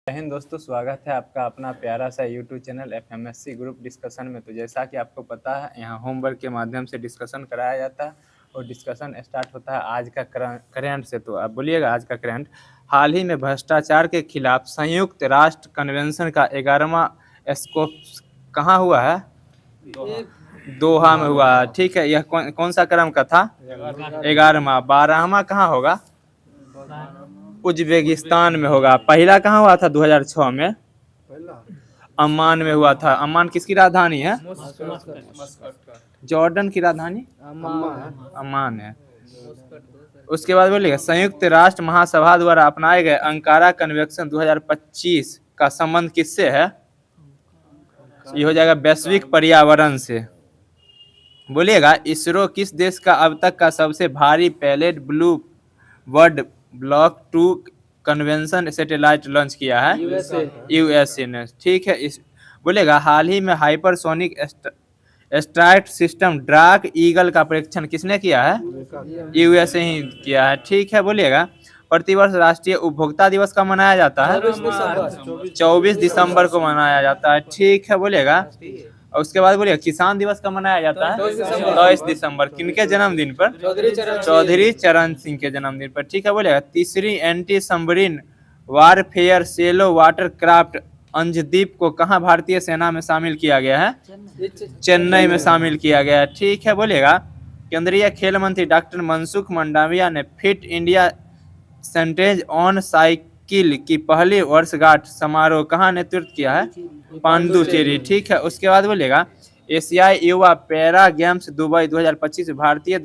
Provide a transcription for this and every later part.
जय हिंद दोस्तों, स्वागत है आपका अपना प्यारा सा यूट्यूब चैनल एफएमएससी ग्रुप डिस्कशन में। तो जैसा कि आपको पता है, यहाँ होमवर्क के माध्यम से डिस्कशन कराया जाता है और डिस्कशन स्टार्ट होता है आज का करंट से। तो आप बोलिएगा आज का करंट। हाल ही में भ्रष्टाचार के खिलाफ संयुक्त राष्ट्र कन्वेंशन का 11वां स्कोप कहाँ हुआ है? दोहा में हुआ। ठीक है, यह कौन सा क्रम का था? 11वां। 12वां कहाँ होगा? उज्बेकिस्तान में होगा। पहला कहाँ हुआ था? 2006 में अम्मान में हुआ था। अम्मान किसकी राजधानी है? जॉर्डन की राजधानी अम्मान है। उसके बाद बोलिएगा संयुक्त राष्ट्र महासभा द्वारा अपनाए गए अंकारा कन्वेंशन 2025 का संबंध किससे है? ये हो जाएगा वैश्विक पर्यावरण से। बोलिएगा इसरो किस देश का अब तक का सबसे भारी पैलेट ब्लू बर्ड ब्लॉक 2 कन्वेंशन सैटेलाइट लॉन्च किया है? यूएसए ने। ठीक है। इस बोलेगा हाल ही में हाइपरसोनिक स्ट्राइक सिस्टम ड्राक ईगल का परीक्षण किसने किया है? यूएसए ही किया है। ठीक है। बोलिएगा प्रतिवर्ष राष्ट्रीय उपभोक्ता दिवस का मनाया जाता है? 24 दिसंबर को मनाया जाता है। ठीक है। बोलिएगा और उसके बाद बोलिए किसान दिवस का मनाया जाता है 22 दिसंबर। किनके जन्मदिन पर? चौधरी चरण सिंह के जन्मदिन पर। ठीक है। बोलिएगा तीसरी anti submarine warfare shallow water craft Anjadip को कहाँ भारतीय सेना में शामिल किया गया है? चेन्नई में शामिल किया गया है। ठीक है। बोलिएगा केंद्रीय खेल मंत्री डॉक्टर मनसुख मंडाविया ने फिट इंडिया सेंटेज ऑन साइकिल की पहली वर्षगांठ समारोह कहाँ नेतृत्व किया है? पांडुचेरी। ठीक है। उसके बाद बोलेगा एशियाई युवा पैरा गेम्स दुबई 2025 भारतीय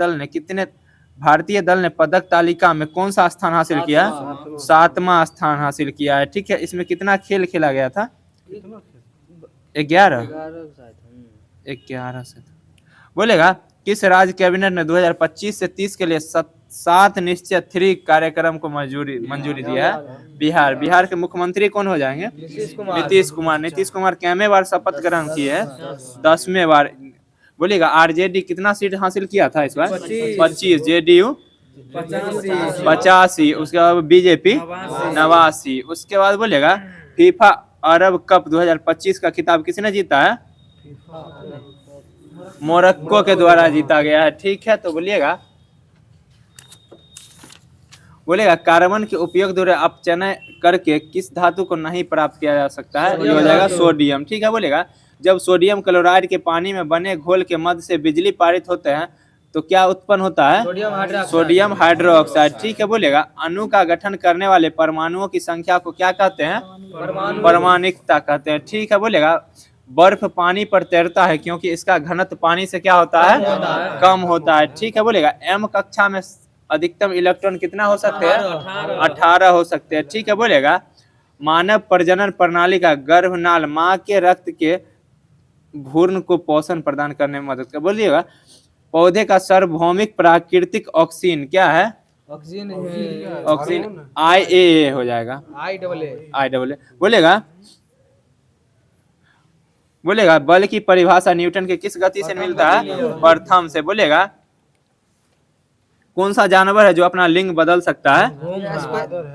दल ने पदक तालिका में कौन सा स्थान हासिल किया? 7वां स्थान हासिल किया है। ठीक है। इसमें कितना खेल खेला गया था? 11 से। बोलेगा किस राज्य कैबिनेट ने 2025 से 30 के लिए 7 निश्चय 3 कार्यक्रम को मंजूरी दिया है? बिहार के मुख्यमंत्री कौन हो जाएंगे? नीतीश कुमार कैमे बार शपथ ग्रहण किए हैं? 10वें बार। बोलिएगा आरजेडी कितना सीट हासिल किया था इस बार? 25। जेडीयू 85। उसके बाद बीजेपी 89। उसके बाद बोलेगा फीफा अरब कप 2025 का खिताब किसने जीता है? मोरक्को के द्वारा जीता गया है। ठीक है। तो बोलिएगा कार्बन के उपयोग द्वारा अपचयन करके किस धातु को नहीं प्राप्त किया जा सकता है? ये हो जाएगा सोडियम। ठीक है। बोलेगा जब सोडियम क्लोराइड के पानी में बने घोल के मध्य से बिजली पारित होते हैं तो क्या उत्पन्न होता है? Sodium hydroxide. ठीक है। बोलेगा अणु का गठन करने वाले परमाणुओं की संख्या को क्या कहते हैं? परमाणुकता कहते हैं। ठीक है। बोलेगा बर्फ पानी पर तैरता है क्योंकि इसका घनत्व पानी से क्या होता है? कम होता है। ठीक है। बोलेगा एम कक्षा में अधिकतम इलेक्ट्रॉन कितना हो सकते हैं? 18 हो सकते हैं। ठीक है। बोलेगा मानव प्रजनन प्रणाली का गर्भनाल माँ के रक्त के भ्रूण को पोषण प्रदान करने में मदद कर। बोलिएगा पौधे का सार्वभौमिक प्राकृतिक ऑक्सीजन क्या है? ऑक्सीजन IA हो जाएगा। I बोलेगा बल की परिभाषा न्यूटन के किस गति से मिलता है? प्रथम से। बोलेगा कौन सा जानवर है जो अपना लिंग बदल सकता है?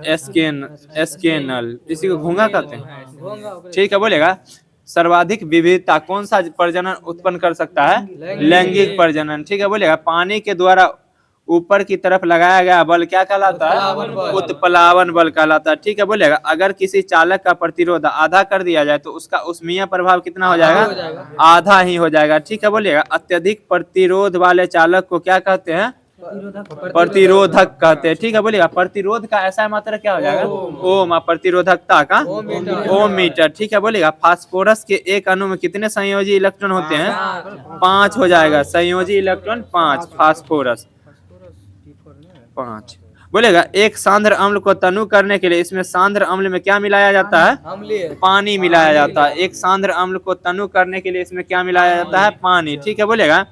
एस्केनल। इसी को घोंगा कहते हैं। ठीक है। बोलेगा सर्वाधिक विविधता कौन सा प्रजनन उत्पन्न कर सकता है? लैंगिक प्रजनन। ठीक है। बोलेगा पानी के द्वारा ऊपर की तरफ लगाया गया बल क्या कहलाता है? उत्प्लावन बल कहलाता है। ठीक है। बोलेगा अगर किसी चालक का प्रतिरोध आधा कर दिया जाए तो उसका ऊष्मीय प्रभाव कितना हो जाएगा? आधा ही हो जाएगा। ठीक है। बोलेगा अत्यधिक प्रतिरोध वाले चालक को क्या कहते हैं? प्रतिरोधक कहते हैं। ठीक है। बोलिएगा प्रतिरोध का ऐसा मात्रा क्या हो जाएगा? ओम। प्रतिरोधकता का ओम मीटर। ठीक है। बोलिएगा फास्फोरस के एक अणु में कितने संयोजी इलेक्ट्रॉन होते हैं? 5 हो जाएगा। संयोजी इलेक्ट्रॉन 5। फास्फोरस 5। बोलेगा एक सांद्र अम्ल को तनु करने के लिए इसमें सांद्र अम्ल में क्या मिलाया जाता है? पानी मिलाया जाता है। एक सांद्र अम्ल को तनु करने के लिए इसमें क्या मिलाया जाता है? पानी। ठीक है। बोलेगा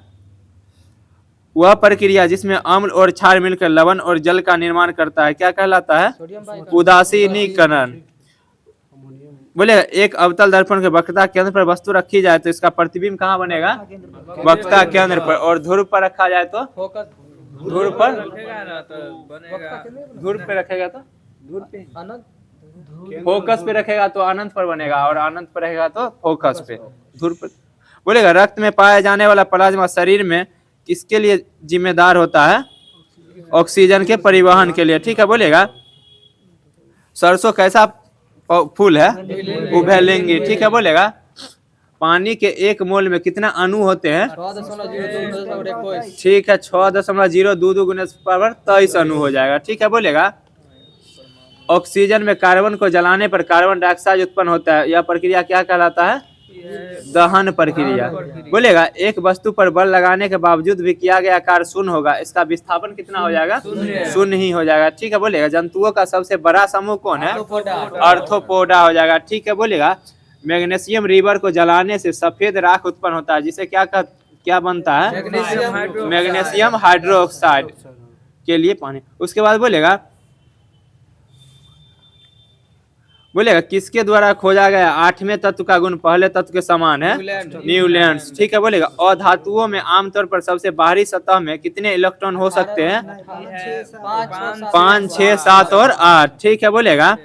वह प्रक्रिया जिसमें अम्ल और क्षार मिलकर लवण और जल का निर्माण करता है क्या कहलाता है? उदासीनीकरण। बोले एक अवतल दर्पण के वक्रता केंद्र पर वस्तु रखी जाए तो इसका प्रतिबिंब कहाँ बनेगा? वक्रता केंद्र पर। और ध्रुव पर रखा जाए तो ध्रुव पर रखेगा तो ध्रुव पे फोकस पे रखेगा तो अनंत पर बनेगा, और अनंत पर रहेगा तो फोकस पे, ध्रुव पर। बोलेगा रक्त में पाया जाने वाला प्लाज्मा शरीर में किसके लिए जिम्मेदार होता है? ऑक्सीजन के परिवहन के लिए। ठीक है, बोलेगा सरसों कैसा फूल है? उभयलिंगी। ठीक है, बोलेगा पानी के 1 मोल में कितना अणु होते हैं? 6.02 ठीक है, 6.02 गुणज पावर 23 अणु हो जाएगा। ठीक है, बोलेगा ऑक्सीजन में कार्बन को जलाने पर कार्बन डाइऑक्साइड उत्पन्न होता है, यह प्रक्रिया क्या कहलाता है? दहन प्रक्रिया। बोलेगा एक वस्तु पर बल लगाने के बावजूद भी किया गया कार्य शून्य होगा, इसका विस्थापन कितना हो जाएगा? शून्य ही हो जाएगा। ठीक है, बोलेगा जंतुओं का सबसे बड़ा समूह कौन है? आर्थ्रोपोडा हो जाएगा। ठीक है, बोलेगा मैग्नीशियम रिवर को जलाने से सफेद राख उत्पन्न होता है, जिसे क्या बनता है? मैग्नीशियम हाइड्रोक्साइड के लिए पानी। उसके बाद बोलेगा किसके द्वारा खोजा गया 8वें तत्व का गुण पहले तत्व के समान है? न्यूलैंड्स। ठीक है, बोलेगा अधातुओं में आमतौर पर सबसे बाहरी सतह में कितने इलेक्ट्रॉन हो सकते हैं? 5, 6, 7 और 8। ठीक है, बोलेगा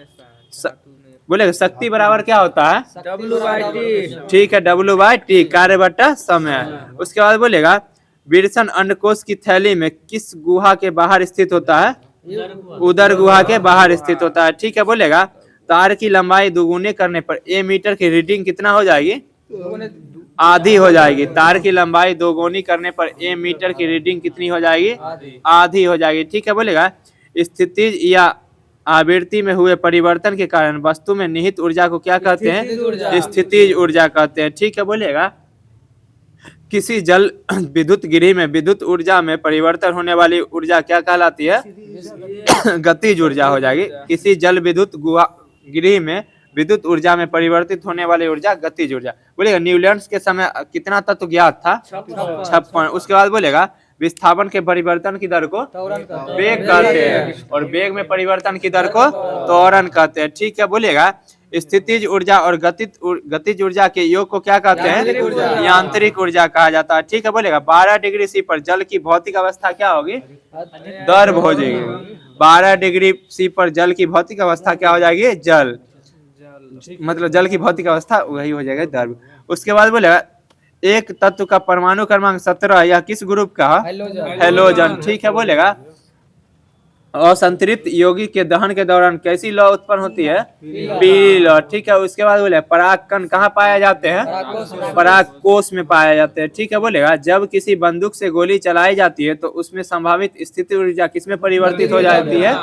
शक्ति बराबर क्या होता है? W/T। ठीक है, W/T कार्य बटा समय। उसके बाद बोलेगा विल्सन अंडकोश की थैली में किस गुहा के बाहर स्थित होता है? उदर गुहा के बाहर स्थित होता है। ठीक है, बोलेगा तार की लंबाई दोगुनी करने पर ए मीटर की रीडिंग कितना हो जाएगी? आधी हो जाएगी। तार की लंबाई दोगुनी करने पर ए मीटर की रीडिंग कितनी हो जाएगी? आधी हो जाएगी। ठीक है, बोलेगा स्थितिज या आवृत्ति में हुए परिवर्तन के कारण वस्तु में निहित ऊर्जा को क्या कहते हैं? स्थितिज ऊर्जा कहते हैं। ठीक है, बोलेगा किसी जल विद्युत गृह में विद्युत ऊर्जा में परिवर्तन होने वाली ऊर्जा क्या कहलाती है? गतिज ऊर्जा हो जाएगी। किसी जल विद्युत गृह में विद्युत ऊर्जा में परिवर्तित होने वाली ऊर्जा गतिज ऊर्जा। बोलेगा न्यूलैंड्स के समय कितना तत्व ज्ञात था? 56। उसके बाद बोलेगा विस्थापन के परिवर्तन की दर को वेग कहते हैं, और वेग में परिवर्तन की दर को त्वरण कहते हैं। ठीक है, बोलेगा स्थितिज ऊर्जा और गतिज ऊर्जा के योग को क्या कहते हैं? यांत्रिक ऊर्जा कहा जाता है। ठीक है, बोलेगा 12 डिग्री सी पर जल की भौतिक अवस्था क्या होगी? द्रव हो जाएगी। 12 डिग्री सी पर जल की भौतिक अवस्था क्या हो जाएगी? जल, मतलब जल की भौतिक अवस्था वही हो जाएगा द्रव। उसके बाद बोलेगा एक तत्व का परमाणु क्रमांक 17 यह किस ग्रुप का? हेलोजन। ठीक है, बोलेगा असंतृप्त यौगिक के दहन के दौरान कैसी लौ उत्पन्न होती है? पीली लौ। ठीक है, उसके बाद बोले परागकण कहाँ पाए जाते हैं? परागकोश में पाए जाते हैं। ठीक है, बोलेगा जब किसी बंदूक से गोली चलाई जाती है तो उसमें संभावित स्थिति ऊर्जा किसमें परिवर्तित हो जाती है?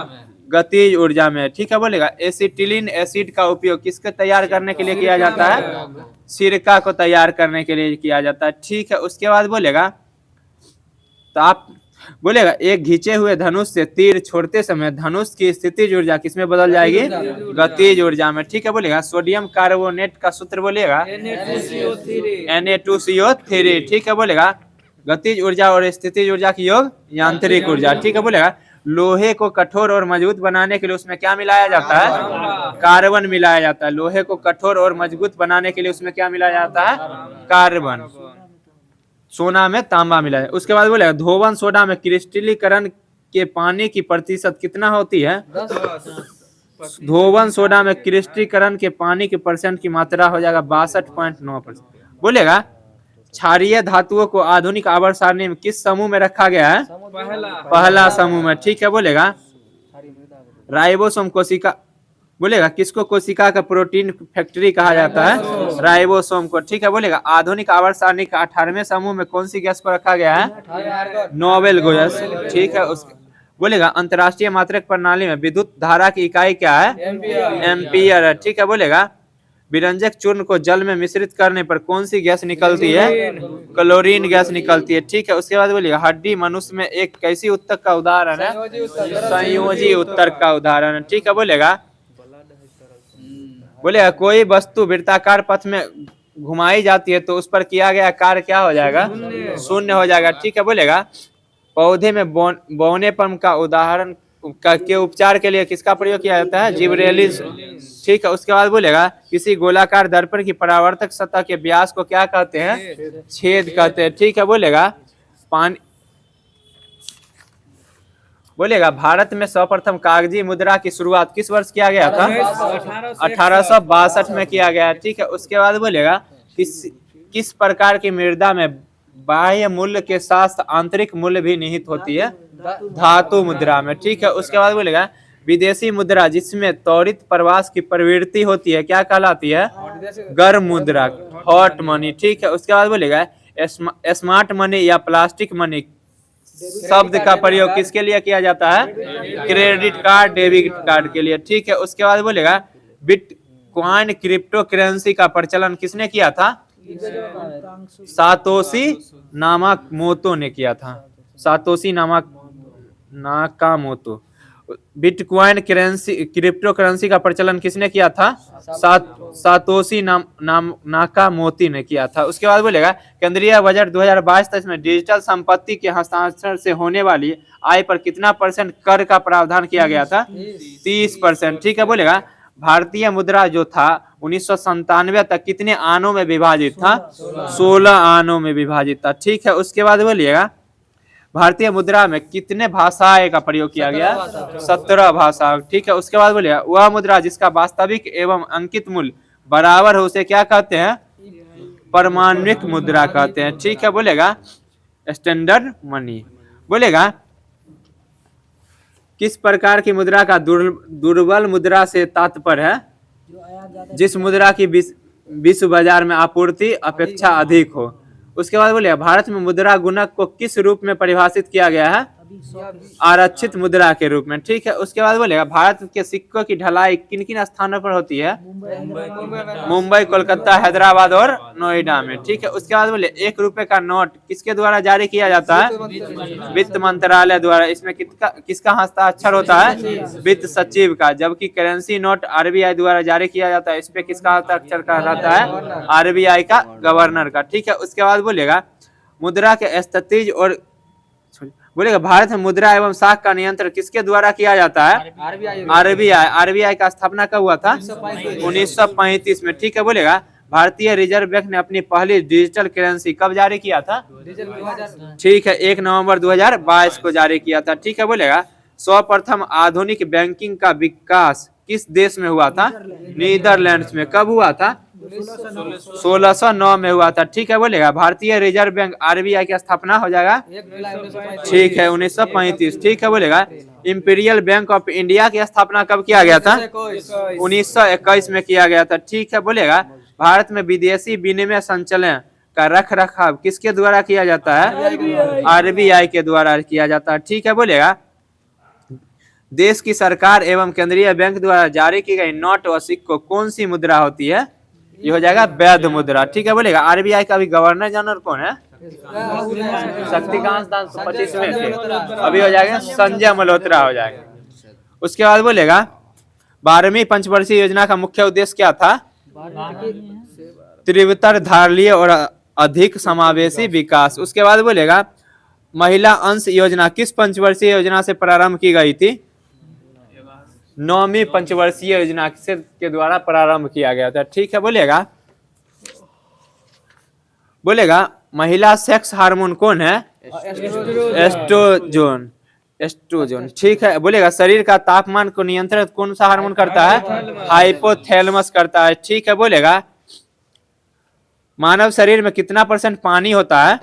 गतिज ऊर्जा में। ठीक है, बोलेगा एसिटिलीन एसिड का उपयोग किसके तैयार करने के लिए किया जाता है? सिरका को तैयार करने के लिए किया जाता है। ठीक है, उसके बाद बोलेगा तो आप बोलेगा एक घिंचे हुए धनुष से तीर छोड़ते समय धनुष की स्थितिज ऊर्जा किसमें बदल जाएगी? गतिज ऊर्जा में। ठीक है, बोलेगा सोडियम कार्बोनेट का सूत्र बोलेगा Na2CO3। ठीक है, बोलेगा गतिज ऊर्जा और स्थितिज ऊर्जा की योग यांत्रिक ऊर्जा। ठीक है, बोलेगा लोहे को कठोर और मजबूत बनाने के लिए उसमें क्या मिलाया जाता है? कार्बन मिलाया जाता है। लोहे को कठोर और मजबूत बनाने के लिए उसमें क्या मिलाया जाता है? कार्बन। सोना में तांबा मिला है। उसके बाद बोलेगा धोवन सोडा में क्रिस्टलीकरण के पानी की प्रतिशत कितना होती है? 10। धोवन सोडा में क्रिस्टलीकरण के पानी की परसेंट की मात्रा हो जाएगा 62.9%। बोलेगा क्षारीय धातुओं को आधुनिक आवर्त सारणी में किस समूह में रखा गया है? पहला समूह में। ठीक है, बोलेगा राइबोसोम कोशिका। बोलेगा किसको कोशिका का प्रोटीन फैक्ट्री कहा जाता है? राइबोसोम को। ठीक है, बोलेगा आधुनिक आवर्त सारणी का 18वें समूह में कौन सी गैस को रखा गया है? Noble gas. ठीक है, उसके बोलेगा अंतरराष्ट्रीय मात्रक प्रणाली में विद्युत धारा की इकाई क्या है? एम्पियर है। ठीक है, बोलेगा विरंजक चूर्ण को जल में मिश्रित करने पर कौन सी गैस निकलती है? क्लोरीन गैस निकलती है। ठीक है, उसके बाद बोलिए हड्डी मनुष्य में एक कैसी उत्तक का उदाहरण है? संयोजी उत्तक का उदाहरण है। ठीक है, बोलेगा कोई वस्तु वृत्ताकार पथ में घुमाई जाती है तो उस पर किया गया कार्य क्या हो जाएगा? शून्य हो जाएगा। ठीक है, बोलेगा पौधे में बौनेपन का उदाहरण के उपचार के लिए किसका प्रयोग किया जाता है? जिब्रेलिस। ठीक है, उसके बाद बोलेगा किसी गोलाकार दर्पण की परावर्तक सतह के व्यास को क्या कहते हैं? छेद कहते हैं। ठीक है, बोलेगा पानी बोलेगा भारत में सर्वप्रथम कागजी मुद्रा की शुरुआत किस वर्ष किया गया था? 1862 में किया गया। ठीक है, उसके बाद बोलेगा किस प्रकार की मृदा में बाह्य मूल्य के साथ आंतरिक मूल्य भी निहित होती है? धातु मुद्रा में। ठीक है, उसके बाद बोलेगा विदेशी मुद्रा जिसमें त्वरित प्रवास की प्रवृत्ति होती है क्या कहलाती है? गर्म मुद्रा, हॉट मनी। ठीक है, उसके बाद बोलेगा स्मार्ट मनी या प्लास्टिक मनी शब्द का प्रयोग किसके लिए किया जाता है? क्रेडिट कार्ड, डेबिट कार्ड के लिए। ठीक है, उसके बाद बोलेगा बिटकॉइन क्रिप्टो करेंसी का प्रचलन किसने किया था? सातोशी नाकामोतो ने किया था। Satoshi Nakamoto. Bitcoin currency crypto currency का प्रचलन किसने किया था? सातोशी नाकामोतो ने किया था। उसके बाद बोलेगा केंद्रीय बजट 2022-23 में डिजिटल संपत्ति के हस्तांतरण से होने वाली आय पर कितना % कर का प्रावधान किया गया था? 30%। ठीक है, बोलेगा भारतीय मुद्रा जो था 1997 तक कितने आनों में विभाजित था? 16 आनों में विभाजित था। ठीक है, उसके बाद बोलिएगा भारतीय मुद्रा में कितने भाषाएं का प्रयोग किया गया? 17 भाषा। ठीक है, उसके बाद बोलिएगा वह मुद्रा जिसका वास्तविक एवं अंकित मूल्य बराबर हो उसे क्या कहते हैं? परमाणुक मुद्रा कहते हैं। ठीक है, बोलेगा स्टैंडर्ड मनी। बोलेगा किस प्रकार की मुद्रा का दुर्बल मुद्रा से तात्पर्य है? जिस मुद्रा की विश्व बाजार में आपूर्ति अपेक्षा अधिक हो। उसके बाद बोले भारत में मुद्रा गुणक को किस रूप में परिभाषित किया गया है? आरक्षित मुद्रा के रूप में। ठीक है, उसके बाद बोलेगा भारत के सिक्कों की ढलाई किन किन स्थानों पर होती है? मुंबई, कोलकाता, हैदराबाद और नोएडा में। ठीक है, उसके बाद बोले 1 रुपए का नोट किसके द्वारा जारी किया जाता है? वित्त मंत्रालय द्वारा। इसमें किसका हस्ताक्षर होता है? वित्त सचिव का। जबकि करेंसी नोट RBI द्वारा जारी किया जाता है, इस पे किसका हस्ताक्षर रहता है? RBI का, गवर्नर का। ठीक है, उसके बाद बोलेगा मुद्रा के स्थितिज और बोलेगा भारत में मुद्रा एवं साख का नियंत्रण किसके द्वारा किया जाता है? RBI का स्थापना कब हुआ था? 1935 में। ठीक है, बोलेगा भारतीय रिजर्व बैंक ने अपनी पहली डिजिटल करेंसी कब जारी किया था? ठीक है, 1 नवंबर 2022 को जारी किया था। ठीक है, बोलेगा सर्वप्रथम आधुनिक बैंकिंग का विकास किस देश में हुआ था? नीदरलैंड्स में। कब हुआ था? 1609 में हुआ था। ठीक है, बोलेगा भारतीय रिजर्व बैंक RBI की स्थापना हो जाएगा? ठीक है, 1935। ठीक है, बोलेगा इंपीरियल बैंक ऑफ इंडिया की स्थापना कब किया गया था? 1921 में किया गया था। ठीक है, बोलेगा भारत में विदेशी विनिमय संचलन का रख रखाव किसके द्वारा किया जाता है? RBI के द्वारा किया जाता है। ठीक है, बोलेगा देश की सरकार एवं केंद्रीय बैंक द्वारा जारी की गई नोट व सिक्कों कौन सी मुद्रा होती है? ये हो जाएगा वैध मुद्रा। ठीक है, बोलेगा RBI का भी गवर्नर जनरल कौन है? शक्तिकांत दास 25 में थे, अभी हो जाएगा संजय मल्होत्रा हो जाएगा। उसके बाद बोलेगा 12वीं पंचवर्षीय योजना का मुख्य उद्देश्य क्या था? तीव्रतर धारणीय और अधिक समावेशी विकास। उसके बाद बोलेगा महिला अंश योजना किस पंचवर्षीय योजना से प्रारंभ की गई थी? 9वीं पंचवर्षीय योजना के द्वारा प्रारंभ किया गया था। ठीक है, बोलेगा महिला सेक्स हार्मोन कौन है? एस्ट्रोजन। ठीक है, बोलेगा शरीर का तापमान को नियंत्रित कौन सा हार्मोन करता है? हाइपोथैलेमस करता है। ठीक है, बोलेगा मानव शरीर में कितना % पानी होता है?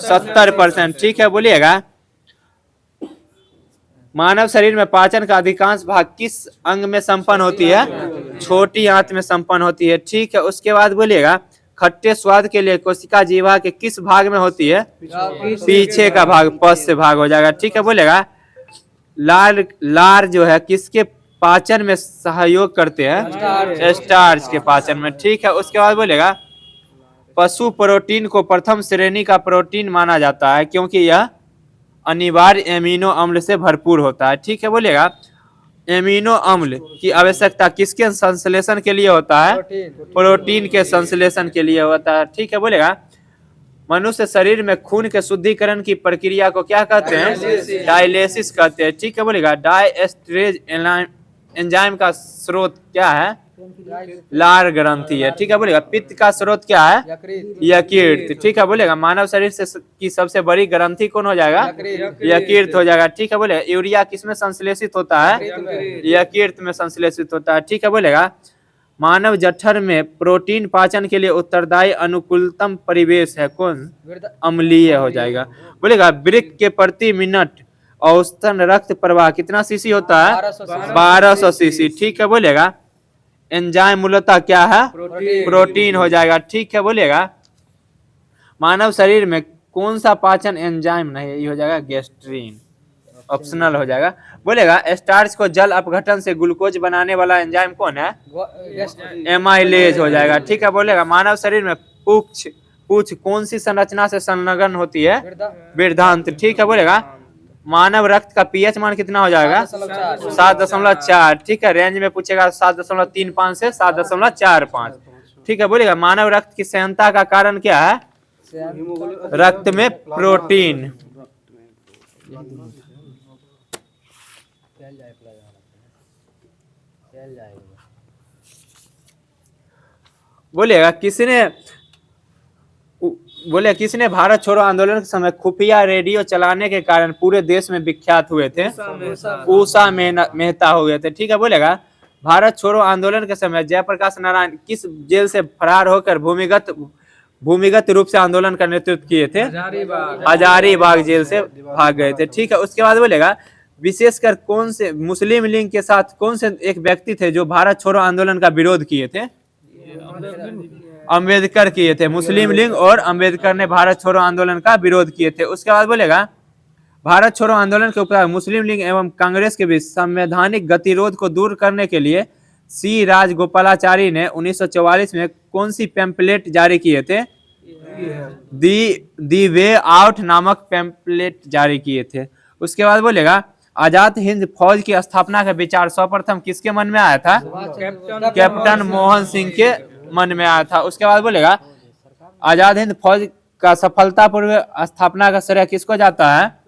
70%। ठीक है, बोलिएगा मानव शरीर में पाचन का अधिकांश भाग किस अंग में संपन्न होती है? छोटी आंत में संपन्न होती है। ठीक है, उसके बाद बोलिएगा खट्टे स्वाद के लिए कोशिका जीवा के किस भाग में होती है? पीछे का भाग, पश्च भाग हो जाएगा। ठीक है, बोलेगा लार जो है किसके पाचन में सहयोग करते हैं? स्टार्च के पाचन में। ठीक है, उसके बाद बोलेगा पशु प्रोटीन को प्रथम श्रेणी का प्रोटीन माना जाता है क्योंकि यह अनिवार्य एमिनो अम्ल से भरपूर होता है। ठीक है, बोलेगा एमिनो अम्ल की आवश्यकता किसके संश्लेषण के लिए होता है? प्रोटीन के संश्लेषण के लिए होता है। ठीक है, बोलेगा मनुष्य शरीर में खून के शुद्धिकरण की प्रक्रिया को क्या कहते हैं? डायलिसिस कहते हैं। ठीक है, बोलेगा डायस्ट्रेज एंजाइम का स्रोत क्या है? लार ग्रंथि है, ठीक है बोलेगा। पित्त का स्रोत क्या है? यकृत। यकृत, ठीक है बोलेगा। मानव शरीर से की सबसे बड़ी ग्रंथि कौन हो जाएगा? यकृत हो जाएगा, ठीक है बोलेगा। यूरिया किसमें संश्लेषित होता है? यकृत में संश्लेषित होता है, ठीक है बोलेगा। मानव जठर में प्रोटीन पाचन के लिए उत्तरदायी अनुकूलतम परिवेश है कौन? अम्लीय हो जाएगा बोलेगा। वृक्क के प्रति मिनट औसतन रक्त प्रवाह कितना सीसी होता है? 1200 सीसी, ठीक है बोलेगा। एंजाइम मूलतः क्या है? प्रोटीन हो जाएगा, ठीक है बोलेगा। मानव शरीर में कौन सा पाचन एंजाइम नहीं है? ये हो जाएगा गैस्ट्रीन, ऑप्शनल हो जाएगा बोलेगा। स्टार्च को जल अपघटन से ग्लूकोज बनाने वाला एंजाइम कौन है? एमाइलेज हो जाएगा, ठीक है बोलेगा। मानव शरीर में पूछ कौन सी संरचना से संलग्न होती है? वृद्धांत्र, ठीक है बोलेगा। मानव रक्त का पीएच मान कितना हो जाएगा? 7.4, ठीक है। रेंज में पूछेगा 7.35 से 7.45, ठीक है बोलेगा। मानव रक्त की संयंत्रता का कारण क्या है? रक्त में प्रोटीन। किसने भारत छोड़ो आंदोलन के समय खुफिया रेडियो चलाने के कारण पूरे देश में विख्यात हुए थे? उषा मेहता हुए थे, ठीक है बोलेगा। भारत छोड़ो आंदोलन के समय जयप्रकाश नारायण किस जेल से फरार होकर भूमिगत रूप से आंदोलन का नेतृत्व किए थे? हजारीबाग जेल से भाग गए थे, ठीक है। उसके बाद बोलेगा विशेषकर कौन से मुस्लिम लीग के साथ कौन से एक व्यक्ति थे जो भारत छोड़ो आंदोलन का विरोध किए थे? अम्बेडकर किए थे। मुस्लिम लीग और अम्बेडकर ने भारत छोड़ो आंदोलन का विरोध किए थे। उसके बाद बोलेगा भारत छोड़ो आंदोलन के उपरांत मुस्लिम लीग एवं कांग्रेस के बीच संवैधानिक गतिरोध को दूर करने के लिए सी राजगोपालाचारी ने 1944 में कौन सी पैम्पलेट जारी किए थे? दी वे आउट नामक पैम्पलेट जारी किए थे। उसके बाद बोलेगा आजाद हिंद फौज की स्थापना का विचार सर्वप्रथम किसके मन में आया था? कैप्टन मोहन सिंह के मन में आया था। उसके बाद बोलेगा आजाद हिंद फौज का सफलतापूर्वक स्थापना का श्रेय किसको जाता है?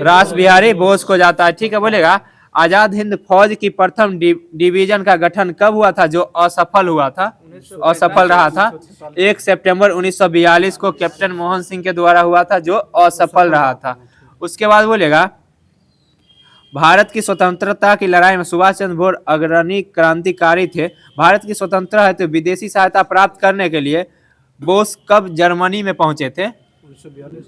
रास बिहारी बोस को जाता है, ठीक है बोलेगा। आजाद हिंद फौज की प्रथम डिवीजन का गठन कब हुआ था जो असफल हुआ था? असफल रहा था 1 सितंबर 1942 को कैप्टन मोहन सिंह के द्वारा हुआ था जो असफल रहा था। उसके बाद बोलेगा भारत की स्वतंत्रता की लड़ाई में सुभाष चंद्र बोस अग्रणी क्रांतिकारी थे। भारत की स्वतंत्रता है तो विदेशी सहायता प्राप्त करने के लिए बोस कब जर्मनी में पहुंचे थे?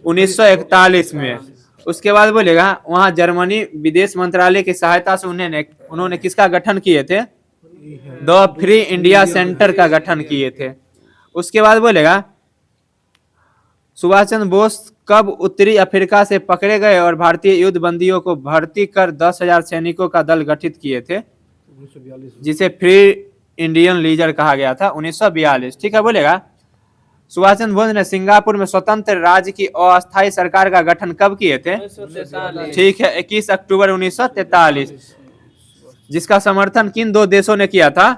1941 में। उसके बाद बोलेगा वहां जर्मनी विदेश मंत्रालय की सहायता से उन्होंने किसका गठन किए थे? द फ्री इंडिया सेंटर का गठन किए थे। उसके बाद बोलेगा सुभाष चंद्र बोस कब उत्तरी अफ्रीका से पकड़े गए और भारतीय युद्ध बंदियों को भर्ती कर 10,000 सैनिकों का दल गठित किए थे जिसे फ्री इंडियन लीजर कहा गया था? 1942, ठीक है बोलेगा। सुभाष चंद्र बोस ने सिंगापुर में स्वतंत्र राज्य की अस्थायी सरकार का गठन कब किए थे? ठीक है 21 अक्टूबर 1943। जिसका समर्थन किन दो देशों ने किया था?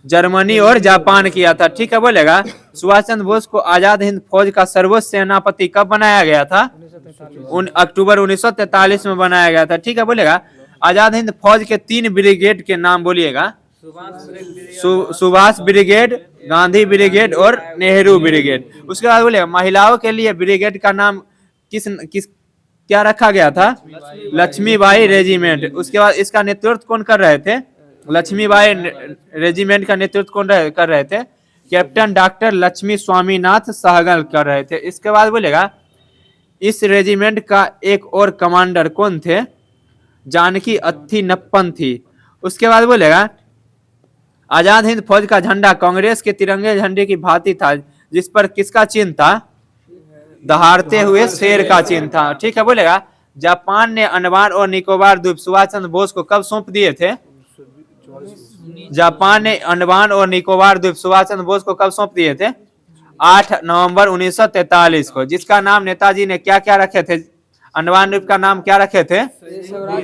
जर्मनी और जापान किया था, ठीक है बोलेगा। सुभाष चंद्र बोस को आजाद हिंद फौज का सर्वोच्च सेनापति कब बनाया गया था? अक्टूबर 1943 में बनाया गया था, ठीक है बोलेगा। आजाद हिंद फौज के 3 ब्रिगेड के नाम बोलिएगा। सुभाष ब्रिगेड, गांधी ब्रिगेड और नेहरू ब्रिगेड। उसके बाद बोलेगा महिलाओं के लिए ब्रिगेड का नाम किस क्या रखा गया था? लक्ष्मीबाई रेजिमेंट। उसके बाद इसका नेतृत्व कौन कर रहे थे? लक्ष्मीबाई रेजिमेंट का नेतृत्व कौन कर रहे थे? कैप्टन डॉक्टर लक्ष्मी स्वामीनाथ सहगल कर रहे थे। इसके बाद बोलेगा इस रेजिमेंट का एक और कमांडर कौन थे? जानकी अत्थीनप्पन थी। उसके बाद बोलेगा आजाद हिंद फौज का झंडा कांग्रेस के तिरंगे झंडे की भांति था जिस पर किसका चिन्ह था? दहाड़ते हुए शेर का चिन्ह था, ठीक है बोलेगा। जापान ने अंडमान और निकोबार द्वीप सुभाष चंद्र बोस को कब सौंप दिए थे? जापान ने अंडमान और निकोबार द्वीप सुभाष चंद्र बोस को कब सौंप दिए थे? 8 नवंबर 1943 को। जिसका नाम नेताजी ने क्या क्या रखे थे? अंडमान द्वीप का नाम क्या रखे थे?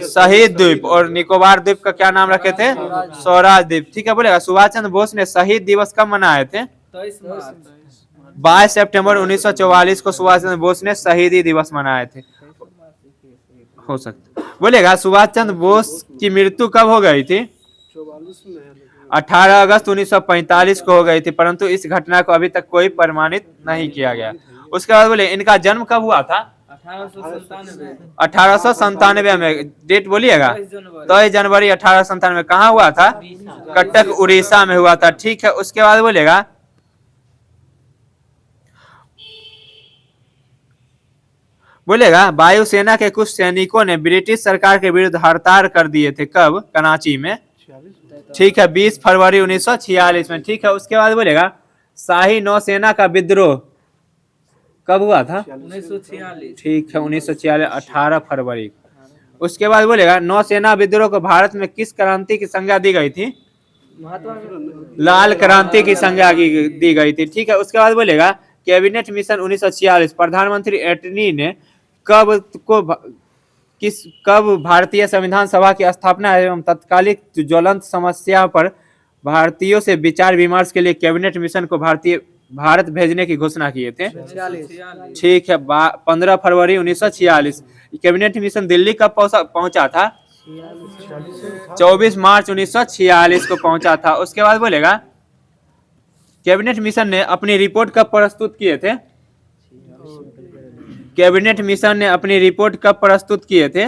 शहीद द्वीप। और निकोबार द्वीप का क्या नाम रखे थे? स्वराज द्वीप, ठीक है बोलेगा। सुभाष चंद्र बोस ने शहीद दिवस कब मनाए थे? 22 सितंबर 1944 को सुभाष चंद्र बोस ने शहीदी दिवस मनाए थे। हो सकता बोलेगा सुभाष चंद्र बोस की मृत्यु कब हो गई थी? 18 अगस्त 1945 को हो गई थी, परंतु इस घटना को अभी तक कोई प्रमाणित नहीं किया गया। उसके बाद बोले इनका जन्म कब हुआ था? 1897 में। डेट बोलिएगा। 23 जनवरी 1897 में। कहाँ हुआ था? कटक उड़ीसा में हुआ था। ठीक है, उसके बाद बोलेगा वायुसेना के कुछ सैनिकों ने ब्रिटिश सरकार के विरुद्ध हड़ताल कर दिए थे। कब? कराची में। ठीक है, 20 फरवरी 1946 में। ठीक है, उसके बाद बोलेगा शाही नौसेना का विद्रोह कब हुआ था? 1946। ठीक है, 1946 18 फरवरी। उसके बाद बोलेगा नौसेना विद्रोह को भारत में किस क्रांति की संज्ञा दी गई थी? लाल क्रांति की संज्ञा दी गई थी। ठीक है, उसके बाद बोलेगा कैबिनेट मिशन 1946 प्रधानमंत्री एटनी ने कब भारतीय संविधान सभा की स्थापना एवं तत्कालिक ज्वलंत समस्या पर भारतीयों से विचार विमर्श के लिए कैबिनेट मिशन को भारत भेजने की घोषणा किए थे? 46। ठीक है, 15 फरवरी 1946। कैबिनेट मिशन दिल्ली कब पहुंचा था? 24 मार्च 1946 को पहुंचा था। उसके बाद बोलेगा कैबिनेट मिशन ने अपनी रिपोर्ट कब प्रस्तुत किए थे? कैबिनेट मिशन ने अपनी रिपोर्ट कब प्रस्तुत किए थे?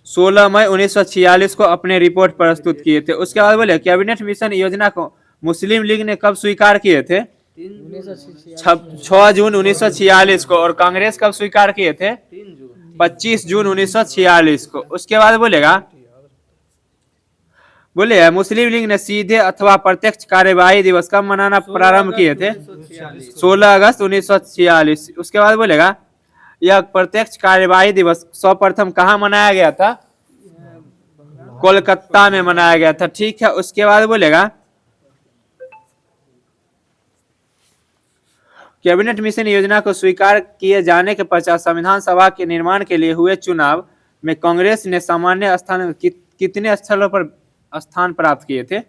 16 मई 1946 को अपने रिपोर्ट प्रस्तुत किए थे। उसके बाद बोले कैबिनेट मिशन योजना को मुस्लिम लीग ने कब स्वीकार किए थे? 6 जून 1946 को। और कांग्रेस कब स्वीकार किए थे? 25 जून 1946 को। उसके बाद बोलेगा मुस्लिम लीग ने सीधे अथवा प्रत्यक्ष कार्यवाही दिवस कब मनाना प्रारंभ किए थे? 16 अगस्त 1946। उसके बाद बोलेगा यह प्रत्यक्ष कार्यवाही दिवस सर्वप्रथम कहाँ मनाया गया था? कोलकाता में मनाया गया था। ठीक है, उसके बाद बोलेगा कैबिनेट मिशन योजना को स्वीकार किए जाने के पश्चात संविधान सभा के निर्माण के लिए हुए चुनाव में कांग्रेस ने सामान्य स्थान कितने स्थलों पर स्थान प्राप्त किए थे?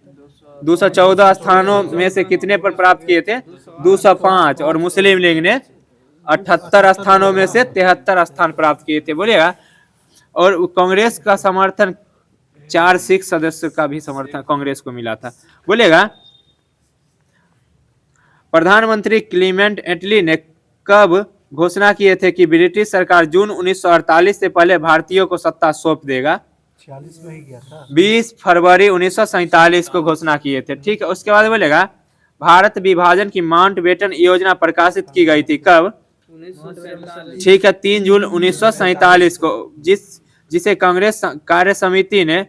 214 स्थानों में से कितने पर प्राप्त किए थे? 205। और मुस्लिम लीग ने 78 स्थानों में से 73 स्थान प्राप्त किए थे। बोलिएगा और कांग्रेस का समर्थन 4 सिख सदस्यों का भी समर्थन कांग्रेस को मिला था। बोलिएगा प्रधानमंत्री क्लीमेंट एटली ने कब घोषणा किए थे कि ब्रिटिश सरकार जून 1948 से पहले भारतीयों को सत्ता सौंप देगा? 46 में ही गया था। 20 फरवरी 1947 को घोषणा किए थे। ठीक है, उसके बाद बोलेगा भारत विभाजन की माउंटबेटन योजना प्रकाशित की गई थी कब? 1947। ठीक है, 3 जून 1947 को। जिसे कांग्रेस कार्य समिति ने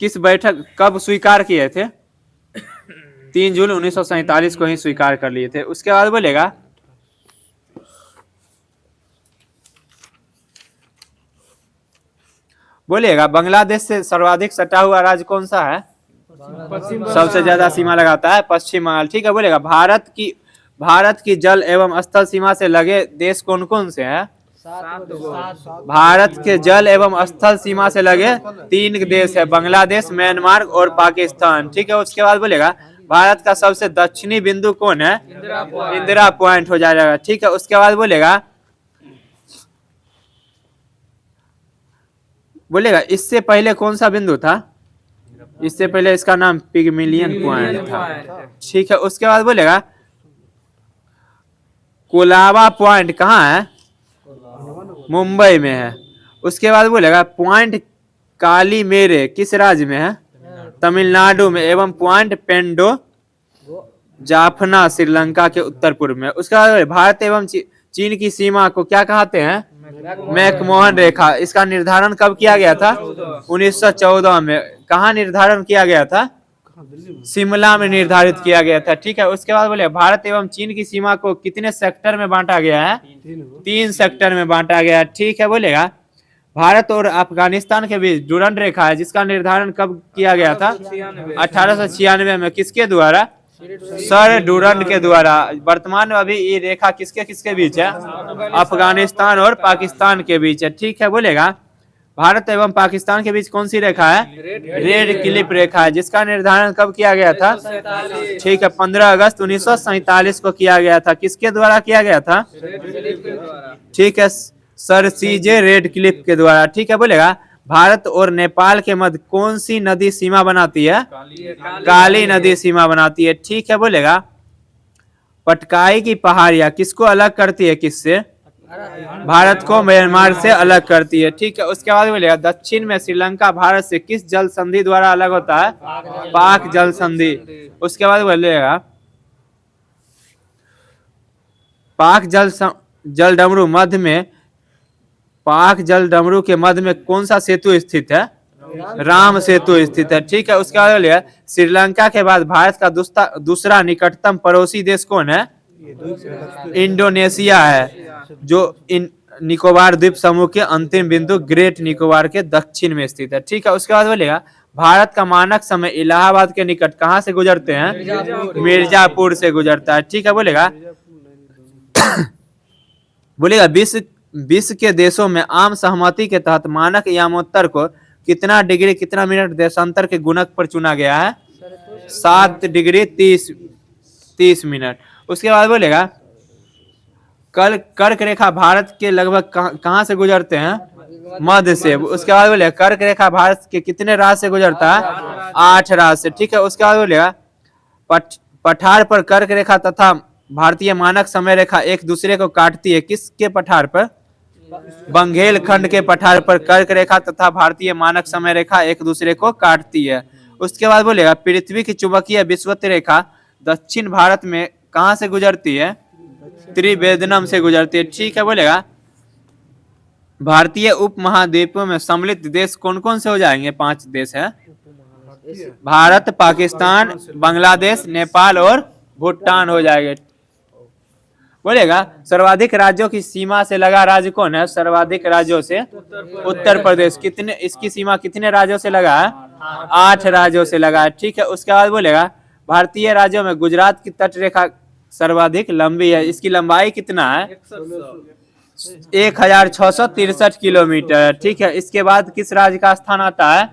किस बैठक कब स्वीकार किए थे? 3 जून 1947 को ही स्वीकार कर लिए थे। उसके बाद बोलेगा बांग्लादेश से सर्वाधिक सटा हुआ राज्य कौन सा है? सबसे ज्यादा सीमा लगाता है पश्चिम बंगाल। ठीक है, बोलेगा भारत की जल एवं स्थल सीमा से लगे देश कौन कौन से हैं? 7। भारत के जल एवं स्थल सीमा से लगे 3 देश है, बांग्लादेश, म्यांमार और पाकिस्तान। ठीक है, उसके बाद बोलेगा भारत का सबसे दक्षिणी बिंदु कौन है? इंदिरा पॉइंट हो जाएगा। ठीक है, उसके बाद बोलेगा इससे पहले कौन सा बिंदु था? इससे पहले इसका नाम पिगमिलियन पॉइंट था। ठीक है, उसके बाद बोलेगा कोलाबा पॉइंट कहाँ है? मुंबई में है। उसके बाद बोलेगा पॉइंट कालीमेरे किस राज्य में है? तमिलनाडु में। एवं पॉइंट पेंडो जाफना श्रीलंका के उत्तर पूर्व में। उसके बाद भारत एवं चीन की सीमा को क्या कहते हैं? मैकमोहन रेखा। इसका निर्धारण कब किया गया था? 1914 में। कहाँ निर्धारण किया गया था? शिमला में निर्धारित किया गया था। ठीक है, उसके बाद बोले भारत एवं चीन की सीमा को कितने सेक्टर में बांटा गया है? 3 सेक्टर में बांटा गया है। ठीक है, बोलेगा भारत और अफगानिस्तान के बीच डुरंड रेखा है जिसका निर्धारण कब किया गया था? 1896 में। किसके द्वारा? सर डुरंड के द्वारा। वर्तमान में अभी ये रेखा किसके किसके बीच है? अफगानिस्तान और पाकिस्तान के बीच है। ठीक है, बोलेगा भारत एवं पाकिस्तान के बीच कौन सी रेखा है? रेड क्लिप रेखा है जिसका निर्धारण कब किया गया था? ठीक है, 15 अगस्त 1947 को किया गया था। किसके द्वारा किया गया था? ठीक है, सर सीजे रेड क्लिप के द्वारा। ठीक है, बोलेगा भारत और नेपाल के मध्य कौन सी नदी सीमा बनाती है? काली नदी सीमा बनाती है। ठीक है, बोलेगा पटकाई की पहाड़ियां किसको अलग करती है? किससे? भारत को म्यांमार से अलग करती है। ठीक है, उसके बाद बोलेगा दक्षिण में श्रीलंका भारत से किस जल संधि द्वारा अलग होता है? पाक जल संधि। उसके बाद बोलेगा पाक जल डमरू मध्य में, पाक जल डमरू के मध्य में कौन सा सेतु स्थित है? राम सेतु स्थित है। ठीक है, उसके बाद बोलिए श्रीलंका के बाद भारत का दूसरा निकटतम पड़ोसी देश कौन है? इंडोनेशिया है, जो निकोबार द्वीप समूह के अंतिम बिंदु ग्रेट निकोबार के दक्षिण में स्थित है। ठीक है, उसके बाद बोलेगा भारत का मानक समय इलाहाबाद के निकट कहां से गुजरते हैं? मिर्जापुर से गुजरता है। ठीक है, बोलेगा विश्व के देशों में आम सहमति के तहत मानक यामोत्तर को कितना डिग्री कितना मिनट देशांतर के गुणक पर चुना गया है? 7 डिग्री 30 मिनट। उसके बाद बोलेगा कर्क रेखा भारत के लगभग कहां से गुजरते हैं? मध्य से। उसके बाद बोलेगा कर्क रेखा भारत के कितने राज्य से गुजरता है? 8 राज्य से। ठीक है, उसके बाद बोलेगा पठार पर कर्क रेखा तथा भारतीय मानक समय रेखा एक दूसरे को काटती है, किसके पठार पर? बंगेलखंड के पठार पर कर्क रेखा तथा भारतीय मानक समय रेखा एक दूसरे को काटती है। उसके बाद बोलेगा पृथ्वी की चुंबकीय विषुवत रेखा दक्षिण भारत में कहां से गुजरती है? त्रिवेदनम से गुजरती है। ठीक है, बोलेगा भारतीय उपमहाद्वीपों में सम्मिलित देश कौन कौन से हो जाएंगे? 5 देश है, भारत, पाकिस्तान, बांग्लादेश, नेपाल और भूटान हो जाएंगे। बोलेगा सर्वाधिक राज्यों की सीमा से लगा राज्य कौन है? सर्वाधिक राज्यों से उत्तर प्रदेश। कितने, इसकी सीमा कितने राज्यों से लगा है? 8 राज्यों से लगा है। ठीक है, उसके बाद बोलेगा भारतीय राज्यों में गुजरात की तट रेखा सर्वाधिक लंबी है, इसकी लंबाई कितना है? 1663 किलोमीटर। ठीक है, इसके बाद किस राज्य का स्थान आता है?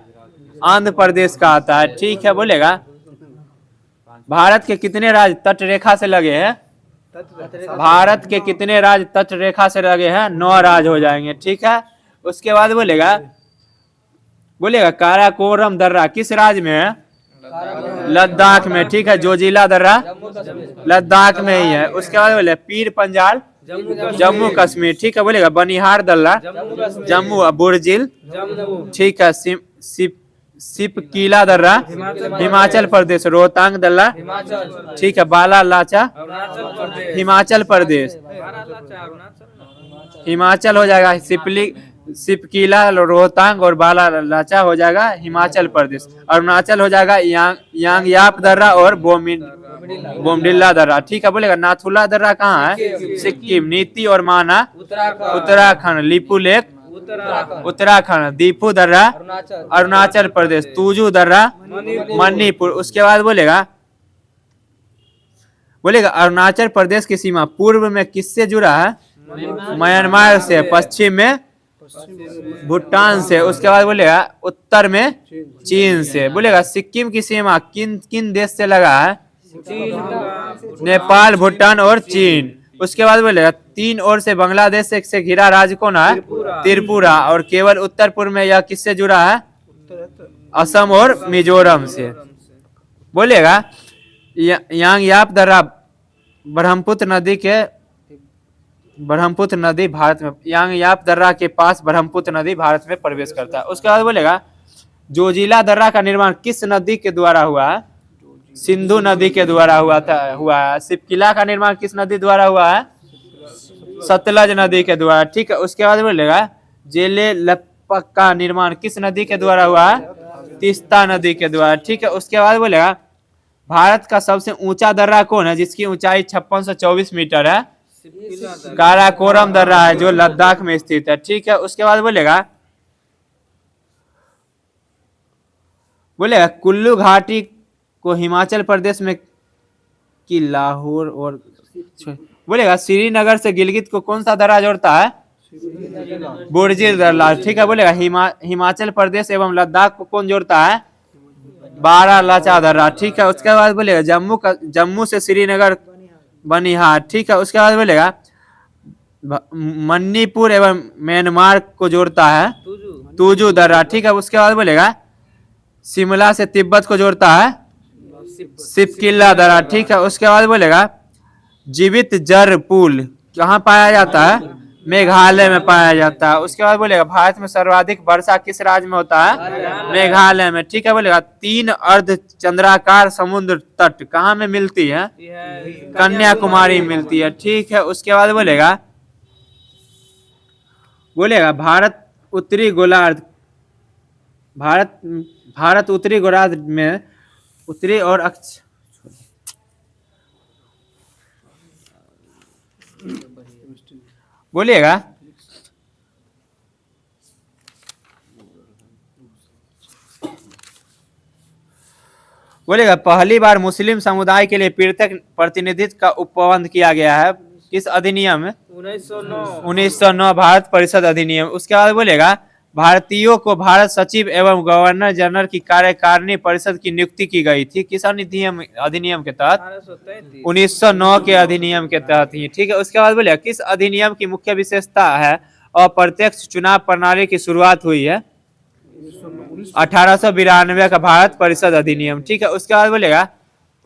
आंध्र प्रदेश का आता है। ठीक है, बोलेगा भारत के कितने राज्य तट रेखा से लगे हैं? भारत के कितने राज्य तट रेखा से लगे हैं? 9 राज्य हो जाएंगे। ठीक है, उसके बाद बोलेगा काराकोरम दर्रा किस राज्य में है? लद्दाख में। ठीक है, जोजिला दर्रा लद्दाख में ही है। उसके बाद बोले पीर पंजाल जम्मू कश्मीर। ठीक है, बोलेगा बनिहार दर्रा जम्मू बुर्जिल। ठीक है, सिपकीला दर्रा हिमाचल प्रदेश, रोहतांग दर्रा। ठीक है, बाला लाचा हिमाचल प्रदेश, हिमाचल हो जाएगा। सिपकीला रोहतांग और बाला लाचा हो जाएगा हिमाचल प्रदेश। अरुणाचल हो जाएगा यांगयाप दर्रा और बोमडिल्ला दर्रा। ठीक है, बोलेगा नाथुला दर्रा कहाँ है? सिक्किम। नीति और माना उत्तराखंड। लिपू लेक उत्तराखंड। दीपू दर्रा अरुणाचल प्रदेश। तुजू दर्रा मणिपुर। उसके बाद बोलेगा अरुणाचल प्रदेश की सीमा पूर्व में किससे जुड़ा है? म्यांमार से। पश्चिम में भूटान से। उसके बाद बोलेगा उत्तर में चीन से। बोलेगा सिक्किम की सीमा किन किन देश से लगा है? नेपाल, भूटान और चीन। उसके बाद बोलेगा 3 ओर से बांग्लादेश से घिरा राज्य कौन है? त्रिपुरा। और केवल उत्तर पूर्व में यह किससे जुड़ा है? असम और मिजोरम से। बोलेगा यांगयाप दर्रा ब्रह्मपुत्र नदी भारत में, यांगयाप दर्रा के पास ब्रह्मपुत्र नदी भारत में प्रवेश करता है। उसके बाद बोलेगा जोजिला दर्रा का निर्माण किस नदी के द्वारा हुआ है? सिंधु नदी के द्वारा हुआ है। सिपकिला का निर्माण किस नदी द्वारा हुआ है? सतलज नदी के द्वारा। ठीक है, उसके बाद बोलेगा जेले लपक का निर्माण किस नदी के द्वारा हुआ है? तीस्ता नदी के द्वारा। ठीक है, उसके बाद बोलेगा भारत का सबसे ऊंचा दर्रा कौन है जिसकी ऊंचाई 5624 मीटर है? काराकोरम दर्रा है जो लद्दाख में स्थित है। ठीक है, उसके बाद बोलेगा कुल्लू घाटी को हिमाचल प्रदेश में की लाहौर और बोलेगा श्रीनगर से गिलगित को कौन सा दर्रा जोड़ता है? बुर्जिल दर्रा। ठीक है, बोलेगा हिमाचल प्रदेश एवं लद्दाख को कौन जोड़ता है? बारा लाचा दर्रा। ठीक है, उसके बाद बोलेगा जम्मू से श्रीनगर बनिहार। ठीक है, उसके बाद बोलेगा मणिपुर एवं म्यांमार को जोड़ता है तुजू तुजू दर्रा, ठीक है। उसके बाद बोलेगा शिमला से तिब्बत को जोड़ता है सिपकिल्ला दर्रा, ठीक है। उसके बाद बोलेगा जीवित जर पुल कहाँ पाया जाता है, मेघालय में पाया जाता है। उसके बाद बोलेगा भारत में सर्वाधिक वर्षा किस राज्य में होता है, मेघालय में, ठीक है। बोलेगा 3 अर्ध चंद्राकार समुद्र तट कहाँ में मिलती है, कन्याकुमारी में मिलती है, ठीक है। उसके बाद बोलेगा भारत उत्तरी गोलार्ध भारत उत्तरी गोलार्ध में उत्तरी और बोलिएगा पहली बार मुस्लिम समुदाय के लिए पृथक प्रतिनिधित्व का उपबंध किया गया है किस अधिनियम में, 1909 भारत परिषद अधिनियम। उसके बाद बोलेगा भारतीयों को भारत सचिव एवं गवर्नर जनरल की कार्यकारिणी परिषद की नियुक्ति की गई थी किस अधिनियम के तहत, 1909 के अधिनियम के तहत ही, ठीक है। उसके बाद बोलेगा किस अधिनियम की मुख्य विशेषता है अप्रत्यक्ष चुनाव प्रणाली की शुरुआत हुई है, 1892 का भारत परिषद अधिनियम, ठीक है। उसके बाद बोलेगा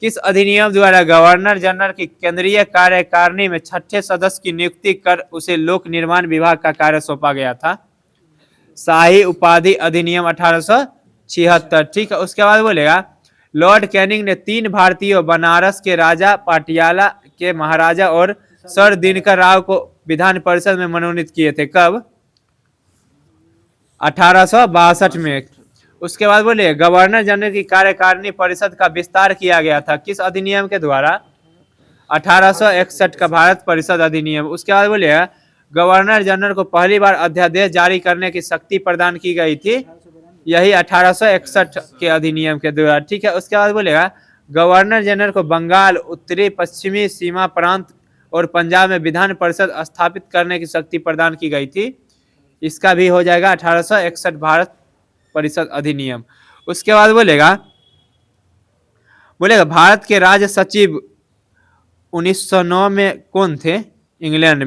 किस अधिनियम द्वारा गवर्नर जनरल की केंद्रीय कार्यकारिणी में 6ठे सदस्य की नियुक्ति कर उसे लोक निर्माण विभाग का कार्य सौंपा गया था, शाही उपाधि अधिनियम 1876, ठीक है। उसके बाद बोलेगा लॉर्ड कैनिंग ने 3 भारतीयों बनारस के राजा, पाटियाला के महाराजा और सर दिनकर राव को विधान परिषद में मनोनीत किए थे, कब, 1862 में। उसके बाद बोले गवर्नर जनरल की कार्यकारिणी परिषद का विस्तार किया गया था किस अधिनियम के द्वारा, 1861 का भारत परिषद अधिनियम। उसके बाद बोले गवर्नर जनरल को पहली बार अध्यादेश जारी करने की शक्ति प्रदान की गई थी, यही 1861 के अधिनियम के द्वारा, ठीक है। उसके बाद बोलेगा गवर्नर जनरल को बंगाल, उत्तरी पश्चिमी सीमा प्रांत और पंजाब में विधान परिषद स्थापित करने की शक्ति प्रदान की गई थी, इसका भी हो जाएगा 1861 भारत परिषद अधिनियम। उसके बाद बोलेगा भारत के राज्य सचिव 1909 में कौन थे, इंग्लैंड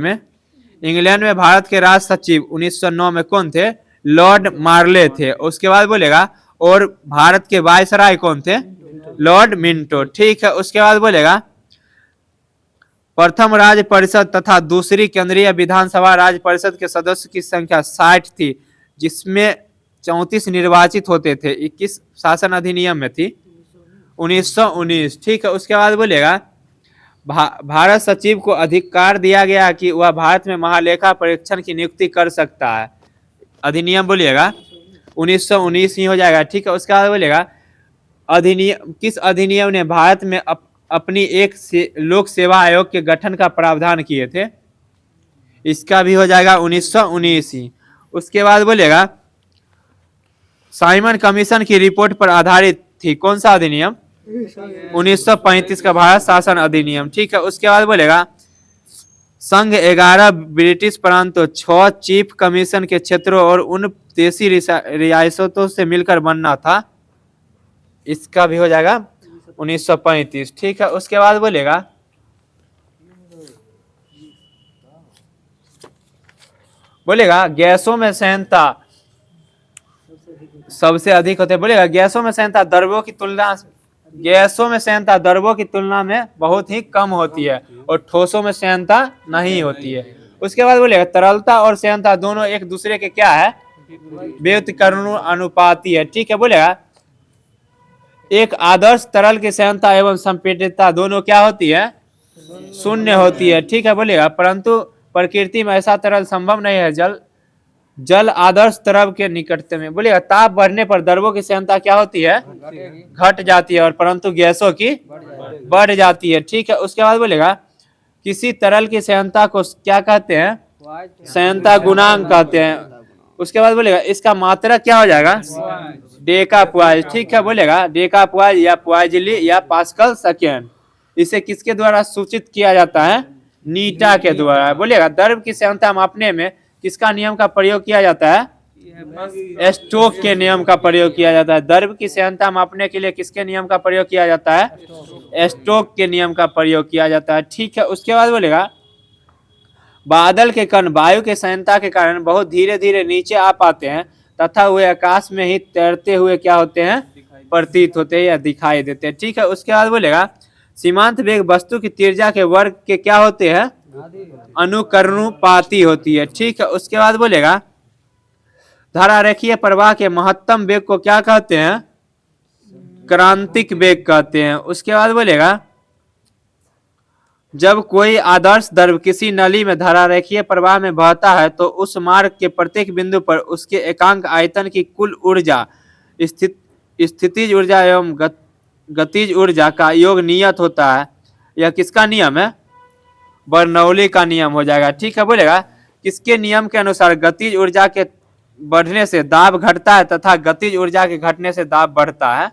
में भारत के राज्य सचिव 1909 में कौन थे, लॉर्ड मार्ले थे। उसके बाद बोलेगा और भारत के वायसराय कौन थे, लॉर्ड मिंटो, ठीक है। उसके बाद बोलेगा प्रथम राज्य परिषद तथा दूसरी केंद्रीय विधानसभा राज्य परिषद के सदस्य की संख्या 60 थी, जिसमें 34 निर्वाचित होते थे, 21 शासन अधिनियम में थी, 1919, ठीक है। उसके बाद बोलेगा भारत सचिव को अधिकार दिया गया कि वह भारत में महालेखा परीक्षण की नियुक्ति कर सकता है, अधिनियम बोलिएगा 1919 ही हो जाएगा, ठीक है। उसके बाद बोलेगा अधिनियम किस अधिनियम ने भारत में अपनी एक लोक सेवा आयोग के गठन का प्रावधान किए थे, इसका भी हो जाएगा 1919 ही। उसके बाद बोलेगा साइमन कमीशन की रिपोर्ट पर आधारित थी कौन सा अधिनियम, 1935 का भारत शासन अधिनियम, ठीक है। उसके बाद बोलेगा संघ 11 ब्रिटिश प्रांतों 6 चीफ कमीशन के क्षेत्रों और उन देशी रियासतों से मिलकर बनना था, इसका भी हो जाएगा 1935, ठीक है। उसके बाद बोलेगा गैसों में सहनता सबसे अधिक होते, बोलेगा गैसों में सहनता द्रव्यों की तुलना में बहुत ही कम होती है और ठोसों में सहनता नहीं होती है। उसके बाद बोलेगा तरलता और सहनता दोनों एक दूसरे के क्या है, व्युत्क्रमानुपाती है, ठीक है। बोलेगा एक आदर्श तरल की सहनता एवं संपीड़ितता दोनों क्या होती है, शून्य होती है, ठीक है। बोलेगा परंतु प्रकृति में ऐसा तरल संभव नहीं है, जल आदर्श द्रव के निकटतम में। बोलेगा ताप बढ़ने पर द्रवों की सहनता क्या होती है, घट जाती है और परंतु गैसों की बढ़ जाती है, ठीक है। उसके बाद बोलेगा किसी तरल की सहनता को क्या कहते हैं, सहनता गुणांक कहते हैं। उसके बाद बोलेगा इसका मात्रा क्या हो जाएगा, डेका पुआज, ठीक है। बोलेगा डेका पुआज या पुआजली या पास्कल सेकेंड, इसे किसके द्वारा सूचित किया जाता है, नीटा के द्वारा। बोलेगा द्रव की सहनता मापने में किसका नियम का प्रयोग किया जाता है, स्टोक के नियम का प्रयोग किया जाता है। द्रव की सहनता मापने के लिए किसके नियम का प्रयोग किया जाता है, स्टोक के नियम का प्रयोग किया जाता है, ठीक है। उसके बाद बोलेगा बादल के कण वायु के संयंता के कारण बहुत धीरे धीरे नीचे आ पाते हैं तथा वे आकाश में ही तैरते हुए क्या होते हैं, प्रतीत होते हैं या दिखाई देते हैं। ठीक है, उसके बाद बोलेगा सीमांत वेग वस्तु की त्रिज्या के वर्ग के क्या होते हैं, अनुकरणुपाती होती है। ठीक है, उसके बाद बोलेगा धारा रेखीय प्रवाह के महत्तम वेग को क्या कहते हैं, क्रांतिक वेग कहते हैं। उसके बाद बोलेगा जब कोई आदर्श द्रव किसी नली में धारा रेखीय प्रवाह में बहता है तो उस मार्ग के प्रत्येक बिंदु पर उसके एकांक आयतन की कुल ऊर्जा स्थितिज ऊर्जा एवं गतिज ऊर्जा का योग नियत होता है। यह किसका नियम है, बर्नौली का नियम हो जाएगा। ठीक है, बोलेगा किसके नियम के अनुसार गतिज ऊर्जा के बढ़ने से दाब घटता है तथा गतिज ऊर्जा के घटने से दाब बढ़ता है,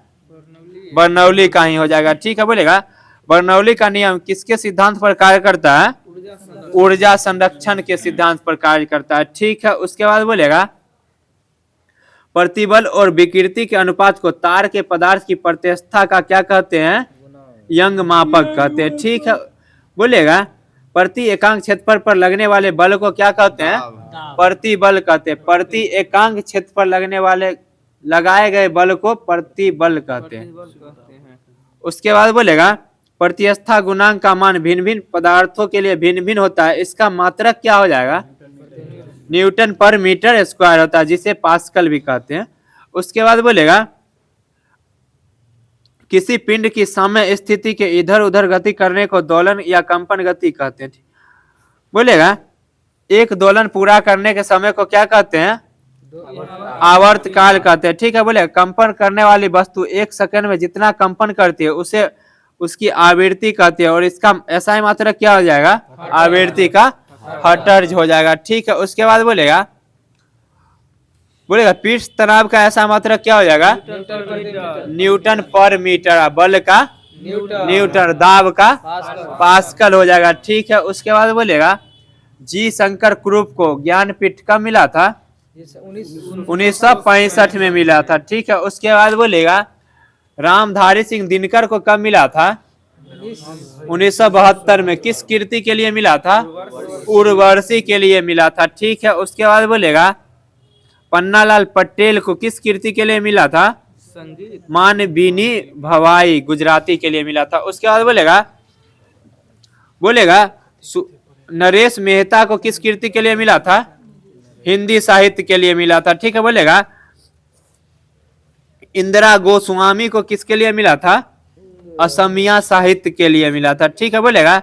बर्नौली का ही हो जाएगा। ठीक है, बोलेगा बर्नौली का नियम किसके सिद्धांत पर कार्य करता है, ऊर्जा संरक्षण के सिद्धांत पर कार्य करता है। ठीक है, उसके बाद बोलेगा प्रतिबल और विकृति के अनुपात को तार के पदार्थ की प्रत्यवस्था का क्या कहते हैं, यंग मापक कहते हैं। ठीक है, बोलेगा प्रति एकांक क्षेत्रफल पर लगने वाले बल को क्या कहते हैं, प्रतिबल कहते हैं। प्रति एकांक क्षेत्र पर लगने वाले लगाए गए बल को प्रतिबल कहते हैं। उसके बाद बोलेगा प्रतिस्था गुणांक का मान भिन्न भिन्न पदार्थों के लिए भिन्न भिन्न होता है, इसका मात्रक क्या हो जाएगा, न्यूटन पर मीटर स्क्वायर होता है, जिसे पास्कल भी कहते हैं। उसके बाद बोलेगा किसी पिंड की समय स्थिति के इधर उधर गति करने को दोलन या कंपन गति कहते हैं। बोलेगा एक दोलन पूरा करने के समय को क्या कहते हैं, आवर्त काल कहते हैं। ठीक है, बोले कंपन करने वाली वस्तु एक सेकंड में जितना कंपन करती है उसे उसकी आवृत्ति कहते हैं और इसका ऐसा मात्रक क्या हो जाएगा, आवृत्ति का हर्ट्ज हो जाएगा। ठीक है, उसके बाद बोलेगा पृष्ठ तनाव का ऐसा मात्रक क्या हो जाएगा, न्यूटन पर मीटर, बल का न्यूटन, दाब का पास्कल हो जाएगा। ठीक है, उसके बाद बोलेगा जी शंकर क्रूप को ज्ञानपीठ कब मिला था, 1965 में मिला था। ठीक है, उसके बाद बोलेगा रामधारी सिंह दिनकर को कब मिला था, 1972 में। किस कीर्ति के लिए मिला था, उर्वशी के लिए मिला था। ठीक है, उसके बाद बोलेगा पन्नालाल पटेल को किस कीर्ति के लिए मिला था, मानबीनी भवाई गुजराती के लिए मिला था। उसके बाद बोलेगा नरेश मेहता को किस कीर्ति के लिए मिला था, हिंदी साहित्य के लिए मिला था। ठीक है, बोलेगा इंदिरा गोस्वामी को किसके लिए मिला था, असमिया साहित्य के लिए मिला था। ठीक है, बोलेगा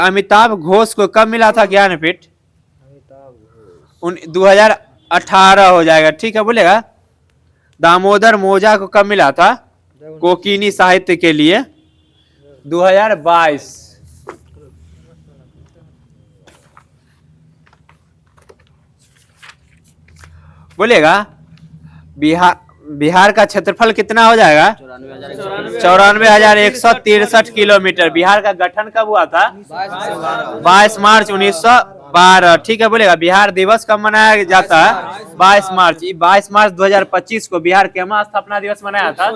अमिताभ घोष को कब मिला था ज्ञानपीठ, 2018 हो जाएगा। ठीक है, बोलेगा दामोदर मोजा को कब मिला था, कोकीनी साहित्य के लिए, 2022। बोलेगा बिहार का क्षेत्रफल कितना हो जाएगा, 94,163 किलोमीटर। बिहार का गठन कब हुआ था, 22 मार्च 1912। ठीक है, बोलेगा बिहार दिवस कब मनाया जाता है, 22 मार्च। 22 मार्च 2025 को बिहार केमा स्थापना दिवस मनाया था,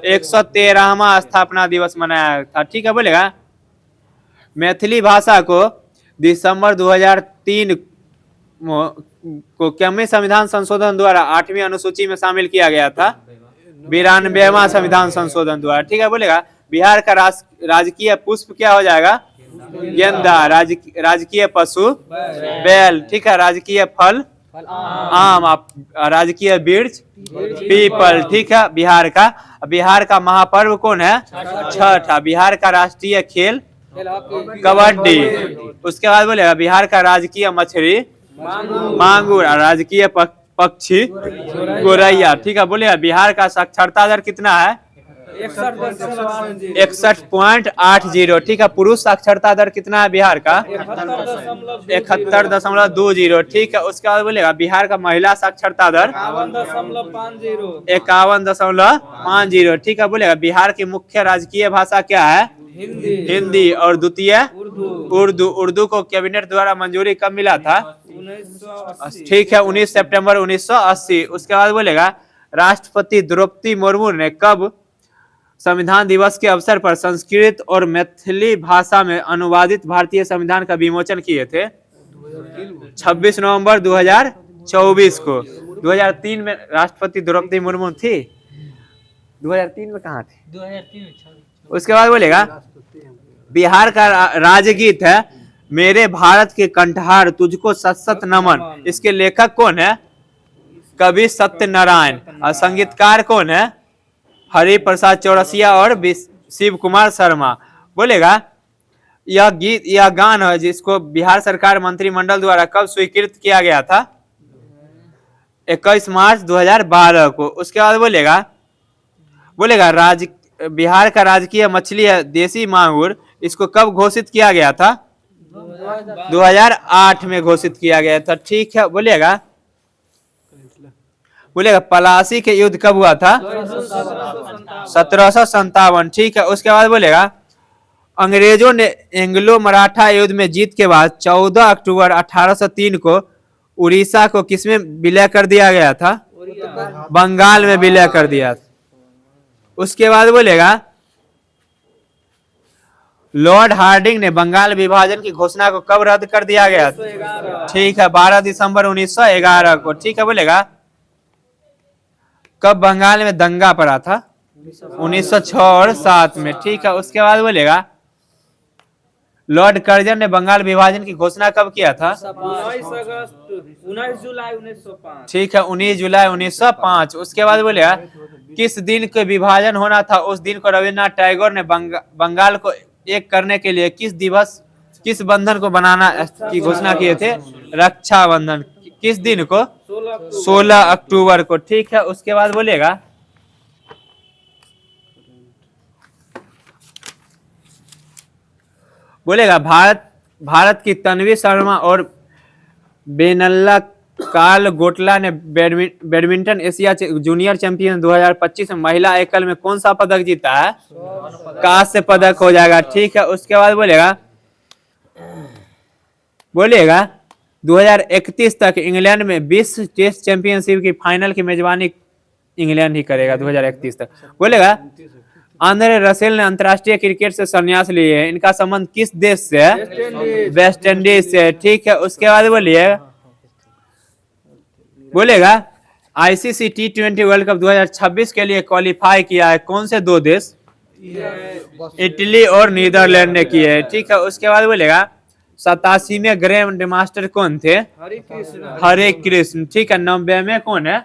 113वां स्थापना दिवस मनाया था। ठीक है, बोलेगा मैथिली भाषा को दिसंबर 2003 को केवल संविधान संशोधन द्वारा 8वीं अनुसूची में शामिल किया गया था, 92वां संविधान संशोधन द्वारा। ठीक है, बोलेगा बिहार का राजकीय पुष्प क्या हो जाएगा, गेंदा। राजकीय पशु बैल। ठीक है, राजकीय फल आम। राजकीय वृक्ष पीपल। ठीक है, बिहार का महापर्व कौन है, छठ। बिहार का राष्ट्रीय खेल कबड्डी। उसके बाद बोलेगा बिहार का राजकीय मछली मांगुर। राजकीय पक्षी गोरैया। ठीक है, बोलेगा बिहार का साक्षरता दर कितना है, 61.80। ठीक है, पुरुष साक्षरता दर कितना है बिहार का, 71.20। ठीक है, उसके बाद बोलेगा बिहार का महिला साक्षरता दर 51.50। ठीक है, बोलेगा बिहार की मुख्य राजकीय भाषा क्या है, हिंदी और द्वितीय उर्दू को कैबिनेट द्वारा मंजूरी कब मिला था, 1980। ठीक है, 19 सितंबर 1980। उसके बाद बोलेगा राष्ट्रपति द्रौपदी मुर्मू ने कब संविधान दिवस के अवसर पर संस्कृत और मैथिली भाषा में अनुवादित भारतीय संविधान का विमोचन किए थे? 26 नवंबर 2024 को। 2003 में राष्ट्रपति द्रौपदी मुर्मू थी? 2003 में कहाँ थी? 2003 उसके बाद बोलेगा बिहार का राजगीत है मेरे भारत के कंठहार तुझको सत सत नमन। इसके लेखक कौन है? कवि सत्यनारायण। और संगीतकार कौन है? हरि प्रसाद चौरसिया और शिव कुमार शर्मा। बोलेगा यह गीत, यह गान है जिसको बिहार सरकार मंत्रिमंडल द्वारा कब स्वीकृत किया गया था? 21 मार्च 2012 को। उसके बाद बोलेगा बिहार का राजकीय मछली है देसी मांगुर। इसको कब घोषित किया गया था? 2008 में घोषित किया गया था। ठीक है। बोलेगा पलासी के युद्ध कब हुआ था? 1757। ठीक है। उसके बाद बोलेगा अंग्रेजों ने एंग्लो मराठा युद्ध में जीत के बाद 14 अक्टूबर 1803 को उड़ीसा को किसमें विलय कर दिया गया था? बंगाल में विलय कर दिया था। उसके बाद बोलेगा लॉर्ड हार्डिंग ने बंगाल विभाजन की घोषणा को कब रद्द कर दिया गया था? ठीक है, 12 दिसंबर 1911 को। ठीक है। बोलेगा कब बंगाल में दंगा पड़ा था? 1906 और 7 में। ठीक है। उसके बाद बोलेगा लॉर्ड कर्जन ने बंगाल विभाजन की घोषणा कब किया था? 19 जुलाई 1905। ठीक है, 19 जुलाई 1905। उसके बाद बोलेगा किस दिन के विभाजन होना था उस दिन को रविन्द्रनाथ टैगोर ने बंगाल को एक करने के लिए किस बंधन को बनाना की घोषणा किए थे? रक्षाबंधन। किस दिन को? 16 अक्टूबर को। ठीक है। उसके बाद बोलेगा भारत की तन्वी शर्मा और बेनल्ला कार्ल गोटला ने बैडमिंटन एशिया जूनियर चैंपियन 2025 में महिला एकल में कौन सा पदक जीता है? कांस्य पदक हो जाएगा। ठीक है। उसके बाद बोलेगा 2031 तक इंग्लैंड में 20 टेस्ट चैंपियनशिप की फाइनल की मेजबानी इंग्लैंड ही करेगा 2031 तक। बोलेगा आंद्रे रसेल ने अंतर्राष्ट्रीय क्रिकेट से संन्यास लिए है। इनका संबंध किस देश से है? वेस्ट इंडीज से। ठीक है। उसके बाद बोलेगा आईसीसी T20 वर्ल्ड कप 2026 के लिए क्वालिफाई किया है कौन से 2 देश? इटली और नीदरलैंड ने किए है। ठीक है। उसके बाद बोलेगा 87वें ग्रैंड मास्टर कौन थे? हरे कृष्ण। ठीक है। 90 में कौन है?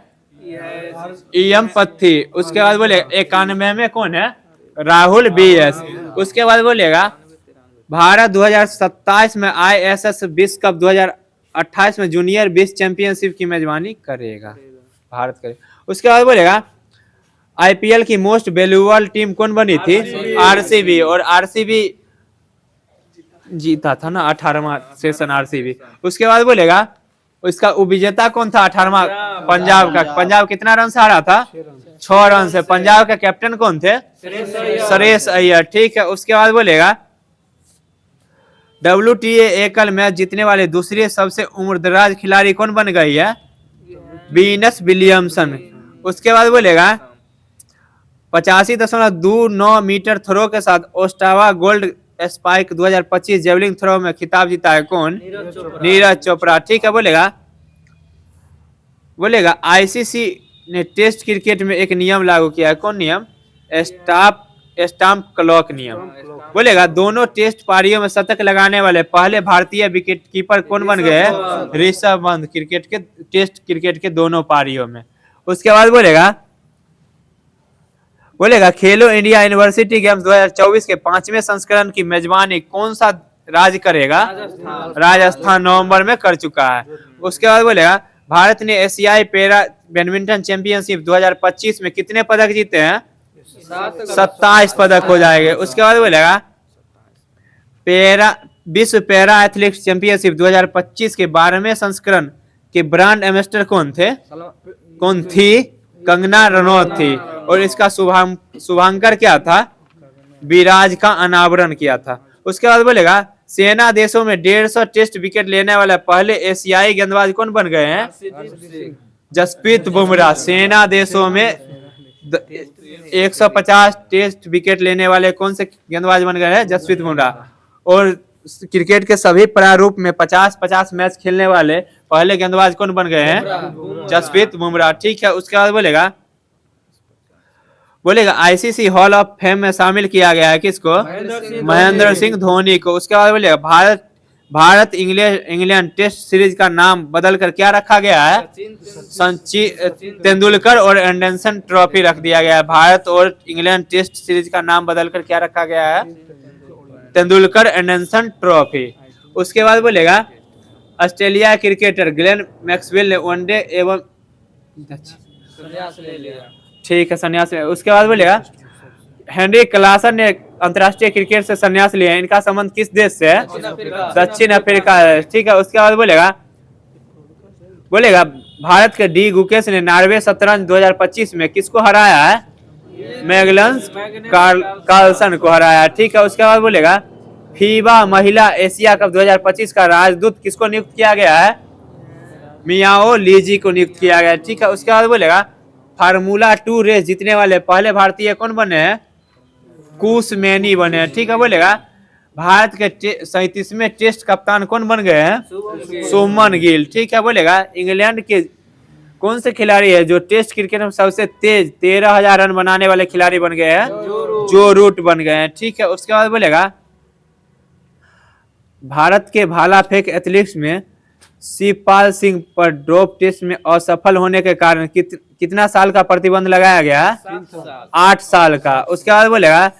EM पत्थी। उसके बाद बोलेगा 91 में कौन है? राहुल BS। उसके बाद बोलेगा भारत 2027 में ISS विश्व कप 2028 में जूनियर विश्व चैंपियनशिप की मेजबानी करेगा। भारत करेगा। उसके बाद बोलेगा IPL की मोस्ट वैल्यूएबल टीम कौन बनी थी? RCB। और RCB जीता था ना 18वां सेशन RCB। उसके बाद बोलेगा इसका उपविजेता कौन था 18वां? पंजाब का। पंजाब कितना रन से हारा था? 6 रन से। पंजाब के कैप्टन कौन थे? सुरेश अय्यर। ठीक है। उसके बाद बोलेगा WTA एकल मैच जीतने वाले दूसरे सबसे उम्रदराज खिलाड़ी कौन बन गई है? Venus Williamson. उसके बाद बोलेगा 85.29 मीटर थ्रो के साथ ओस्टावा गोल्ड स्पाइक 2025 जेवलिन थ्रो में खिताब जीता है कौन? नीरज चोपड़ा। ठीक है। बोलेगा आईसीसी ने टेस्ट क्रिकेट में एक नियम लागू किया है। कौन नियम? स्टंप क्लॉक नियम। बोलेगा दोनों टेस्ट पारियों में शतक लगाने वाले पहले भारतीय विकेट कीपर कौन बन गए? ऋषभ पंत। टेस्ट क्रिकेट के दोनों पारियों में। उसके बाद बोलेगा खेलो इंडिया यूनिवर्सिटी गेम्स 2024 के 5वें संस्करण की मेजबानी कौन सा राज्य करेगा? राजस्थान नवंबर में कर चुका है। उसके बाद बोलेगा भारत ने एशियाई पैरा बैडमिंटन चैंपियनशिप 2025 में कितने पदक जीते हैं? 27 पदक हो जाएंगे। उसके बाद बोलेगा विश्व पैरा एथलेटिक्स चैंपियनशिप 2025 के 12वें संस्करण के ब्रांड एम्बेसडर कौन थी? कंगना रनौत थी। और इसका शुभांकर क्या था? विराज का अनावरण किया था। उसके बाद बोलेगा सेना देशों में 150 टेस्ट विकेट लेने वाले पहले एशियाई गेंदबाज कौन बन गए हैं? जसप्रीत बुमराह। सेना देशों में 150 टेस्ट विकेट लेने वाले कौन से गेंदबाज बन गए हैं? जसप्रीत बुमराह। और क्रिकेट के सभी प्रारूप में 50-50 मैच खेलने वाले पहले गेंदबाज कौन बन गए हैं? जसप्रीत बुमराह। ठीक है, उसके बाद बोलेगा आईसीसी हॉल ऑफ फेम में शामिल किया गया है किसको? महेंद्र सिंह धोनी को। उसके बाद बोलेगा भारत इंग्लैंड टेस्ट सीरीज का नाम बदलकर क्या रखा गया है? सचिन तेंदुलकर और एंडरसन ट्रॉफी रख दिया गया है। भारत और इंग्लैंड टेस्ट सीरीज का नाम बदलकर क्या रखा गया है? Tendulkar Anderson trophy. उसके बाद बोलेगा ऑस्ट्रेलिया क्रिकेटर ग्लेन मैक्सवेल ने वनडे एवं संन्यास ले लिया। ठीक है, संन्यास। उसके बाद बोलेगा हेनरी क्लासन ने अंतर्राष्ट्रीय क्रिकेट से संन्यास लिया है। इनका संबंध किस देश से है? दक्षिण अफ्रीका है। ठीक है, उसके बाद बोलेगा भारत के डी गुकेश ने नॉर्वे शतरंज 2025 में किसको हराया है? मैग्नस कार्लसन को हराया। ठीक है, उसके बाद बोलेगा फीबा महिला एशिया कप 2025 का राजदूत किसको नियुक्त किया गया है? मियाओ लीजी को नियुक्त किया गया। ठीक है, उसके बाद बोलेगा फार्मूला 2 रेस जीतने वाले पहले भारतीय कौन बने हैं? कुश मैनी बने हैं। ठीक है, बोलेगा भारत के 37वें टेस्ट कप्तान कौन बन गए हैं? शुभमन गिल। ठीक है, बोलेगा इंग्लैंड के कौन से खिलाड़ी है जो टेस्ट क्रिकेट में सबसे तेज 13,000 रन बनाने वाले खिलाड़ी बन गए हैं? जो रूट बन गए हैं। ठीक है, उसके बाद बोलेगा भारत के भाला फेंक एथलीट्स में शिवपाल सिंह पर ड्रॉप टेस्ट में असफल होने के कारण कितना साल का प्रतिबंध लगाया गया? 8 साल का। उसके बाद बोलेगा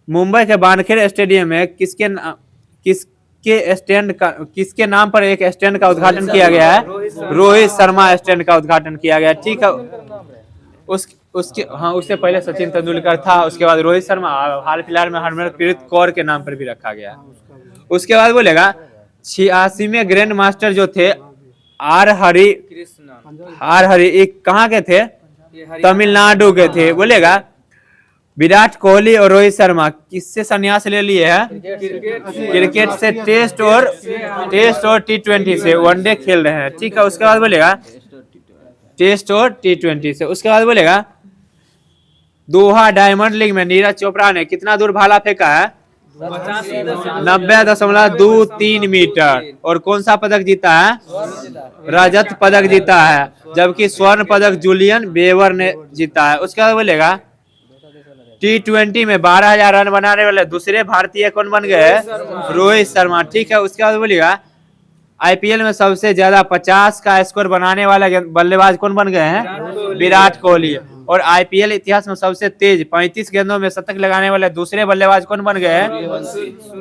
मुंबई के वानखेड़े स्टेडियम में किसके नाम पर एक स्टैंड का उद्घाटन किया गया है? रोहित शर्मा स्टैंड का उद्घाटन किया गया। ठीक है, उससे पहले सचिन तेंदुलकर था। उसके बाद रोहित शर्मा, हाल फिलहाल में हरमनप्रीत कौर के नाम पर भी रखा गया। उसके बाद बोलेगा 86वें ग्रैंड मास्टर जो थे आर हरी एक कहाँ के थे? तमिलनाडु के थे। बोलेगा विराट कोहली और रोहित शर्मा किससे संन्यास ले लिए हैं? क्रिकेट से, टेस्ट और T20 से वनडे खेल रहे हैं। ठीक है, उसके बाद बोलेगा टेस्ट और T20 से। उसके बाद बोलेगा दोहा डायमंड लीग में नीरज चोपड़ा ने कितना दूर भाला फेंका है? 90.23 मीटर। और कौन सा पदक जीता है? रजत पदक जीता है। जबकि स्वर्ण पदक जूलियन बेवर ने जीता है। उसके बाद बोलेगा T20 में 12,000 रन बनाने वाले दूसरे भारतीय कौन बन गए? रोहित शर्मा। ठीक है, उसके बाद बोलेगा आईपीएल में सबसे ज्यादा 50 का स्कोर बनाने वाला बल्लेबाज कौन बन गए हैं? विराट कोहली। और आईपीएल इतिहास में सबसे तेज 35 गेंदों में शतक लगाने वाले दूसरे बल्लेबाज कौन बन गए हैं?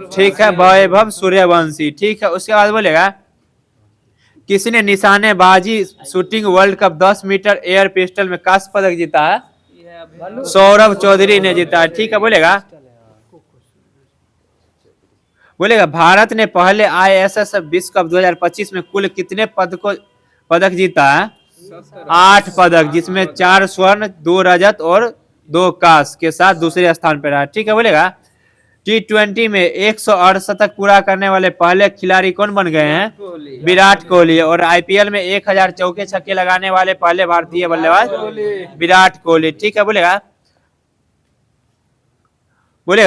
ठीक है, वैभव सूर्यवंशी। ठीक है, उसके बाद बोलेगा किसने निशानेबाजी shooting world cup 10 metre air pistol में कांस्य पदक जीता है? सौरभ चौधरी ने जीता है। ठीक है, बोलेगा भारत ने पहले ISSF विश्व कप 2025 में कुल कितने पदक जीता है? 8 पदक, जिसमें 4 स्वर्ण, 2 रजत और 2 कांस्य के साथ दूसरे स्थान पर रहा। ठीक है, बोलेगा T20 में 108 शतक पूरा करने वाले पहले खिलाड़ी कौन बन गए हैं? विराट कोहली। और आईपीएल में 1000 चौके छक्के लगाने वाले पहले भारतीय बल्लेबाज विराट कोहली। ठीक है, बोलेगा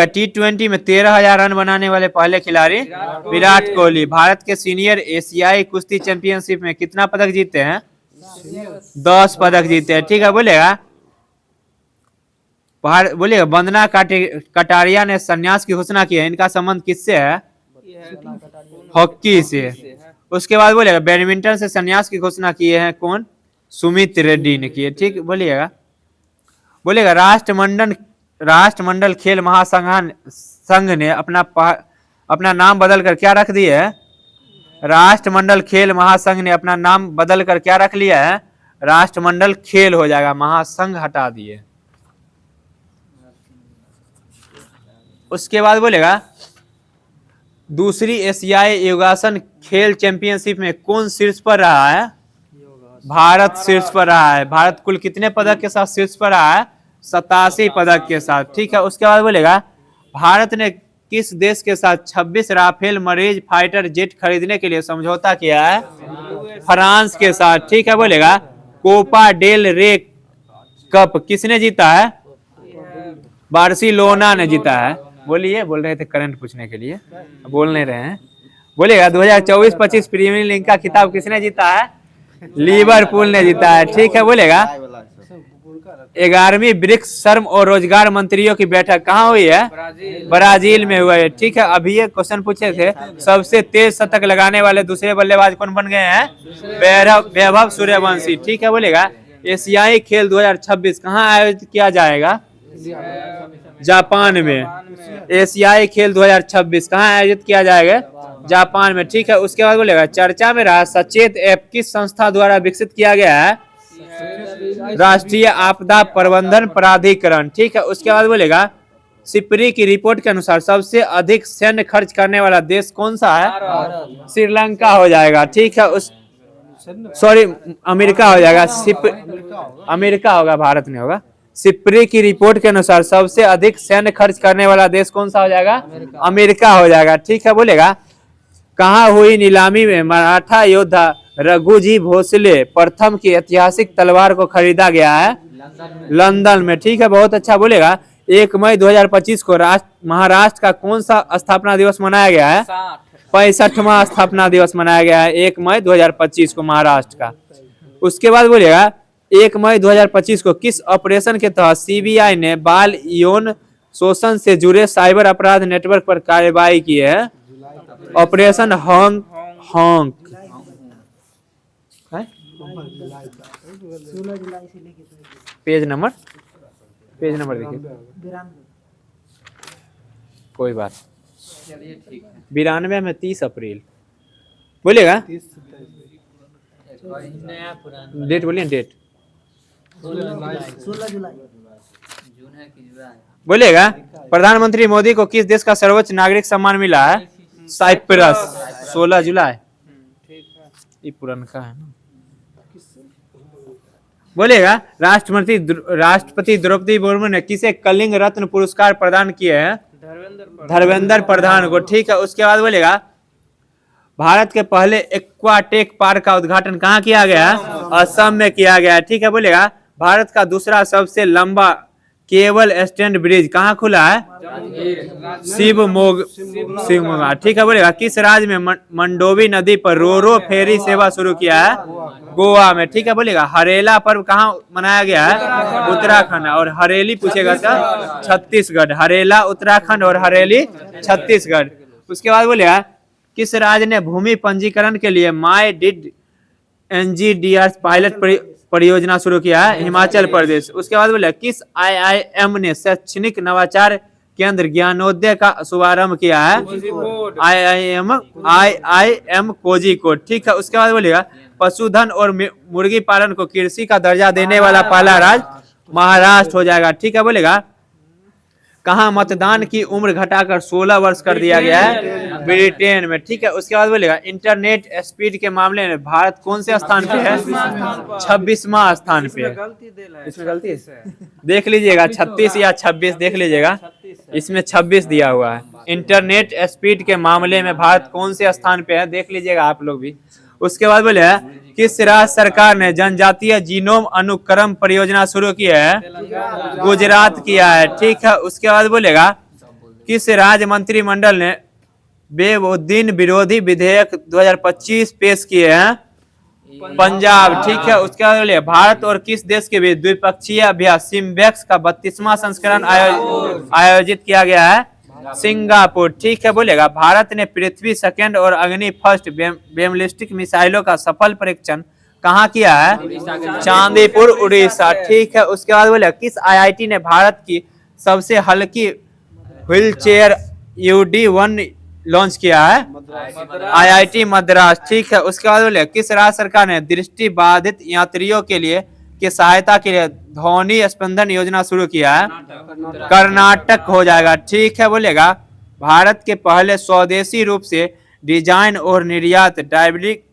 T20 में 13,000 रन बनाने वाले पहले खिलाड़ी विराट कोहली। भारत के सीनियर एशियाई कुश्ती चैंपियनशिप में कितना पदक जीते हैं? 10 पदक जीते हैं। ठीक है, बोलेगा वंदना कटारिया ने संन्यास की घोषणा की है। इनका संबंध किससे है? हॉकी से। उसके बाद बोलेगा बैडमिंटन से संन्यास की घोषणा किए हैं कौन? सुमित रेड्डी ने की है। ठीक, बोलेगा राष्ट्रमंडल खेल महासंघ ने अपना नाम बदलकर क्या रख दिया है? राष्ट्रमंडल खेल महासंघ ने अपना नाम बदलकर क्या रख लिया है? राष्ट्रमंडल खेल हो जाएगा, महासंघ हटा दिए। उसके बाद बोलेगा दूसरी एशियाई योगासन खेल चैंपियनशिप में कौन शीर्ष पर रहा है? भारत शीर्ष पर रहा है। भारत कुल कितने पदक के साथ शीर्ष पर रहा है? 87 पदक के साथ। ठीक है, उसके बाद बोलेगा भारत ने किस देश के साथ 26 राफेल मरीज फाइटर जेट खरीदने के लिए समझौता किया है? फ्रांस के साथ। ठीक है, बोलेगा कोपा डेल रे कप किसने जीता है? बार्सिलोना ने जीता है। बोलिए, बोल रहे थे करंट पूछने के लिए, बोल नहीं रहे हैं। बोलिएगा 2024-25 प्रीमियर लीग का खिताब किसने जीता है? लिवरपूल ने जीता है। ठीक है, बोलेगा 11वीं ब्रिक्स श्रम और रोजगार मंत्रियों की बैठक कहाँ हुई है? ब्राजील में हुआ है। ठीक है, अभी ये क्वेश्चन पूछे थे, सबसे तेज शतक लगाने वाले दूसरे बल्लेबाज कौन बन गए हैं? वैभव सूर्यवंशी। ठीक है, बोलेगा एशियाई खेल 2026 कहाँ आयोजित किया जाएगा? जापान में। एशियाई खेल 2026 कहाँ आयोजित किया जाएगा? जापान में। ठीक है, उसके बाद बोलेगा चर्चा में रहा सचेत ऐप किस संस्था द्वारा विकसित किया गया है? राष्ट्रीय आपदा प्रबंधन प्राधिकरण। ठीक है, उसके बाद बोलेगा सिपरी की रिपोर्ट के अनुसार सबसे अधिक सैन्य खर्च करने वाला देश कौन सा है? श्रीलंका हो जाएगा। ठीक है, उस सॉरी अमेरिका हो जाएगा। अमेरिका होगा, भारत नहीं होगा। सिपरी की रिपोर्ट के अनुसार सबसे अधिक सैन्य खर्च करने वाला देश कौन सा हो जाएगा? अमेरिका हो जाएगा। ठीक है, बोलेगा कहाँ हुई नीलामी में मराठा योद्धा रघुजी भोसले प्रथम की ऐतिहासिक तलवार को खरीदा गया है? लंदन में। ठीक है, बहुत अच्छा। बोलेगा 1 मई 2025 को महाराष्ट्र का कौन सा स्थापना दिवस मनाया गया है? 65वां स्थापना दिवस मनाया गया है 1 मई 2025 को महाराष्ट्र का। उसके बाद बोलिएगा 1 मई 2025 को किस ऑपरेशन के तहत सीबीआई ने बाल यौन शोषण से जुड़े साइबर अपराध नेटवर्क पर कार्रवाई की है? Operation Hong. पेज नंबर देखिए, कोई बात। 92 में 30 अप्रैल बोलिएगा। डेट बोलिए, डेट 16 जुलाई। बोलिएगा प्रधानमंत्री मोदी को किस देश का सर्वोच्च नागरिक सम्मान मिला है? साइप्रस। 16 जुलाई। ये पुराना है ना। बोलेगा राष्ट्रपति द्रौपदी मुर्मू ने किसे कलिंग रत्न पुरस्कार प्रदान किए हैं? धर्मेंद्र प्रधान को। ठीक है, उसके बाद बोलेगा भारत के पहले एक्वाटेक पार्क का उद्घाटन कहाँ किया गया? असम में किया गया। ठीक है, बोलेगा भारत का दूसरा सबसे लंबा केबल स्टैंड ब्रिज कहाँ खुला है? शिवमोगा। ठीक है, बोलेगा किस राज्य में मंडोवी नदी पर रोरो फेरी सेवा शुरू किया है? गोवा में। ठीक है, बोलेगा हरेला पर्व कहाँ मनाया गया है? उत्तराखंड। और हरेली पूछेगा सर छत्तीसगढ़। हरेला उत्तराखंड और हरेली छत्तीसगढ़। उसके बाद बोलेगा किस राज्य ने भूमि पंजीकरण के लिए माई डिड NGDR पायलट परियोजना शुरू किया है? हिमाचल प्रदेश। उसके बाद बोले किस IIM ने शैक्षणिक नवाचार केंद्र ज्ञानोदय का शुभारंभ किया है? IIM कोझिकोड। ठीक है, उसके बाद बोलेगा पशुधन और मुर्गी पालन को कृषि का दर्जा देने वाला पहला राज्य महाराष्ट्र हो जाएगा। ठीक है, बोलेगा कहाँ मतदान की उम्र घटाकर 16 वर्ष कर दिया गया है? ब्रिटेन में। ठीक है, उसके बाद बोलेगा इंटरनेट स्पीड के मामले में भारत कौन से स्थान पे है? 26वां स्थान पे। इसमें गलती है, देख लीजिएगा 36 या 26 देख लीजिएगा, इसमें 26 दिया हुआ है। इंटरनेट स्पीड के मामले में भारत कौन से स्थान पे है देख लीजिएगा आप लोग भी। उसके बाद बोले किस राज्य सरकार ने जनजातीय जीनोम अनुक्रम परियोजना शुरू की है? गुजरात किया है। ठीक है, उसके बाद बोलेगा किस राज्य मंत्रिमंडल ने बेबुद्दीन विरोधी विधेयक 2025 पेश किए हैं? पंजाब। ठीक है, उसके बाद बोले भारत और किस देश के बीच द्विपक्षीय अभ्यास सिम्बेक्स का 32वां संस्करण आयोजित किया गया है? सिंगापुर। ठीक है, बोलेगा भारत ने पृथ्वी सेकंड और अग्नि फर्स्ट बैलिस्टिक मिसाइलों का सफल परीक्षण कहाँ किया है? चांदीपुर उड़ीसा। ठीक है, उसके बाद बोले किस IIT ने भारत की सबसे हल्की व्हील चेयर UD1 लॉन्च किया है? IIT मद्रास। ठीक है, उसके बाद बोले किस राज्य सरकार ने दृष्टि बाधित यात्रियों के लिए की सहायता के लिए ध्वनि स्पंदन योजना शुरू किया है? कर्नाटक हो जाएगा। ठीक है, बोलेगा भारत के पहले स्वदेशी रूप से डिजाइन और निर्यात डायबलिक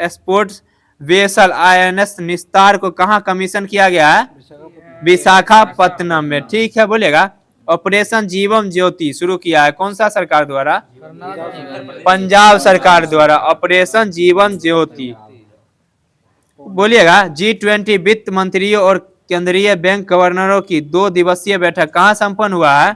स्पोर्ट्स वेसल INS निस्तार को कहाँ कमीशन किया गया है? विशाखापत्तनम में। ठीक है, बोलेगा ऑपरेशन जीवन ज्योति शुरू किया है कौन सा सरकार द्वारा? पंजाब सरकार द्वारा ऑपरेशन जीवन ज्योति। बोलिएगा G20 वित्त मंत्रियों और केंद्रीय बैंक गवर्नरों की 2 दिवसीय बैठक कहाँ संपन्न हुआ है?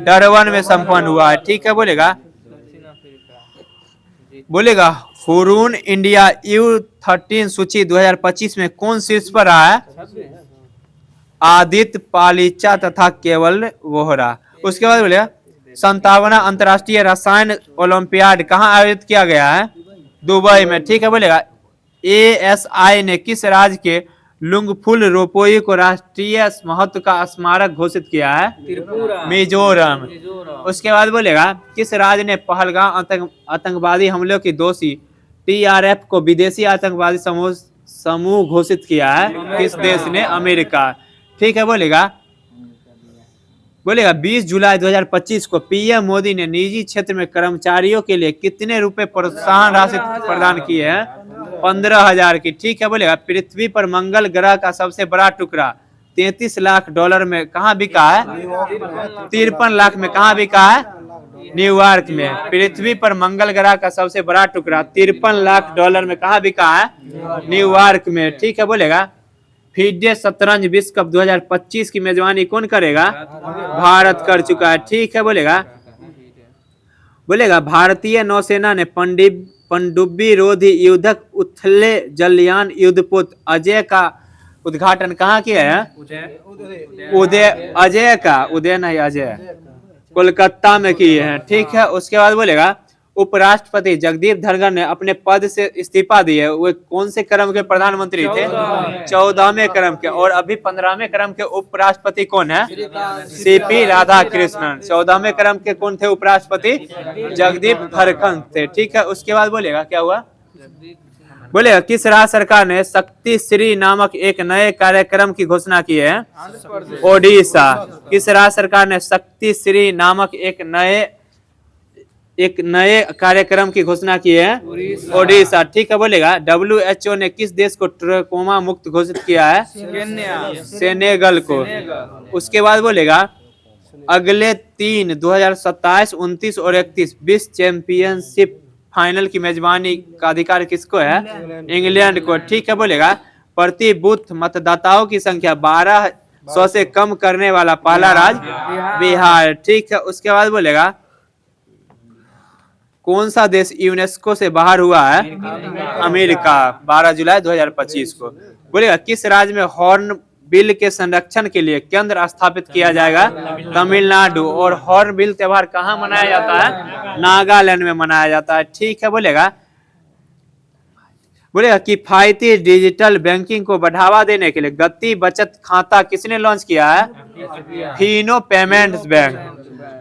डरबन में संपन्न हुआ है। ठीक है, बोलेगा दक्षिण अफ्रीका। बोलेगा हुरून इंडिया U13 सूची 2025 में कौन शीर्ष पर रहा है? आदित्य पालीचा तथा केवल वोहरा। उसके बाद बोलेगा 57वां अंतर्राष्ट्रीय रसायन ओलंपियाड कहाँ आयोजित किया गया है? दुबई में। ठीक है, बोलेगा ASI ने किस राज्य के लुंगफुल रोपोई को राष्ट्रीय महत्व का स्मारक घोषित किया है? त्रिपुरा। मिजोरम। मिजोरम। उसके बाद बोलेगा किस राज्य ने पहलगाम आतंकवादी हमलों की दोषी TRF को विदेशी आतंकवादी समूह घोषित किया है? किस देश ने? अमेरिका। ठीक है, बोलेगा 20 जुलाई 2025 को PM मोदी ने निजी क्षेत्र में कर्मचारियों के लिए कितने रुपए प्रोत्साहन राशि प्रदान की है? 15,000 की। ठीक है, बोलेगा पृथ्वी पर मंगल ग्रह का सबसे बड़ा टुकड़ा 33 लाख डॉलर में कहाँ बिका है? 53 लाख में कहाँ बिका है? न्यूयॉर्क में। पृथ्वी पर मंगल ग्रह का सबसे बड़ा टुकड़ा 53 लाख डॉलर में कहाँ बिका है? न्यूयॉर्क में। ठीक है, बोलेगा फीडे शतरंज विश्व कप 2025 की मेजबानी कौन करेगा? भारत कर चुका है। ठीक है, बोलेगा भारतीय नौसेना ने पनडुब्बी रोधी युद्धक उथले जलयान युद्धपोत अजय का उद्घाटन कहाँ किया है? अजय कोलकाता में किए हैं। ठीक है, उसके बाद बोलेगा उपराष्ट्रपति जगदीप धनखड़ ने अपने पद से इस्तीफा दिए। वे कौन से क्रम के प्रधानमंत्री थे? 14वें क्रम के। और अभी 15वें क्रम के उपराष्ट्रपति कौन है? CP राधाकृष्णन। 14वें क्रम के कौन थे उपराष्ट्रपति? जगदीप धनखड़ थे। ठीक है, उसके बाद बोलेगा क्या हुआ? बोलेगा किस राज्य सरकार ने शक्ति श्री नामक एक नए कार्यक्रम की घोषणा की है? ओडिशा। किस राज्य सरकार ने शक्ति श्री नामक एक नए कार्यक्रम की घोषणा की है? ओडिशा। ठीक है, बोलेगा WHO ने किस देश को ट्रकोमा मुक्त घोषित किया है? सेनेगल को। उसके बाद बोलेगा अगले 2027, 29 और 31 विश्व चैंपियनशिप फाइनल की मेजबानी का अधिकार किसको है? इंग्लैंड को। ठीक है, बोलेगा प्रति बूथ मतदाताओं की संख्या 1200 से कम करने वाला पहला राज्य बिहार। ठीक है, उसके बाद बोलेगा कौन सा देश यूनेस्को से बाहर हुआ है? अमेरिका। 12 जुलाई 2025 को। बोलेगा किस राज्य में हॉर्न बिल के संरक्षण के लिए केंद्र स्थापित किया जाएगा? तमिलनाडु। और हॉर्न बिल त्योहार कहाँ मनाया जाता है? नागालैंड में मनाया जाता है। ठीक है, बोलेगा किफायती डिजिटल बैंकिंग को बढ़ावा देने के लिए गति बचत खाता किसने लॉन्च किया है? Fino payments bank.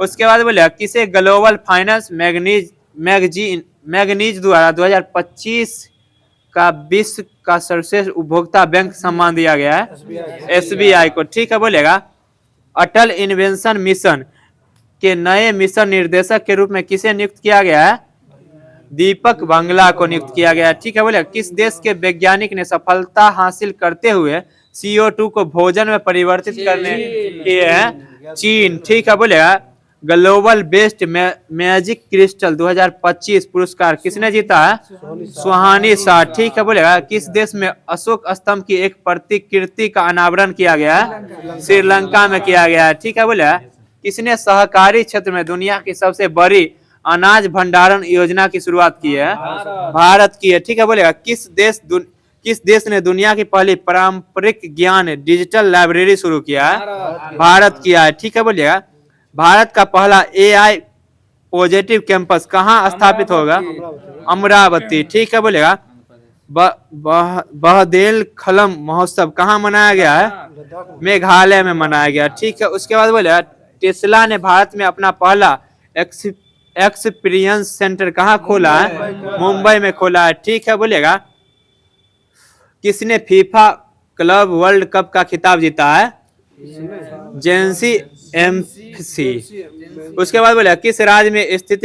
उसके बाद बोलेगा किसे ग्लोबल फाइनेंस मैगजीन द्वारा 2025 का विश्व का सर्वश्रेष्ठ उपभोक्ता बैंक सम्मान दिया गया है? SBI को। ठीक है, बोलेगा अटल इन्वेंशन मिशन के नए मिशन निर्देशक के रूप में किसे नियुक्त किया गया है? दीपक बांग्ला को नियुक्त किया गया है। ठीक है, बोलेगा किस देश के वैज्ञानिक ने सफलता हासिल करते हुए CO2 को भोजन में परिवर्तित करने किए हैं? चीन। ठीक है, बोलेगा ग्लोबल बेस्ट मैजिक क्रिस्टल 2025 पुरस्कार किसने जीता है? सुहानी शाह। ठीक है, बोलेगा किस देश में अशोक स्तंभ की एक प्रतिकृति का अनावरण किया गया है? श्रीलंका में किया गया है। ठीक है, बोलेगा किसने सहकारी क्षेत्र में दुनिया की सबसे बड़ी अनाज भंडारण योजना की शुरुआत की है? भारत की है। ठीक है, बोलेगा किस देश ने दुनिया की पहली पारंपरिक ज्ञान डिजिटल लाइब्रेरी शुरू किया है? भारत किया है। ठीक है, बोलिएगा भारत का पहला AI पॉजिटिव कैंपस कहाँ स्थापित होगा? अमरावती। ठीक है, बोलेगा बहदेल खलम महोत्सव कहाँ मनाया गया है? मेघालय में मनाया गया। ठीक है, उसके बाद बोलेगा टेस्ला ने भारत में अपना पहला एक्सपीरियंस सेंटर कहाँ खोला है? मुंबई में खोला है। ठीक है, बोलेगा किसने फीफा क्लब वर्ल्ड कप का खिताब जीता है? जेंसी MC। उसके बाद बोलेगा किस राज्य में स्थित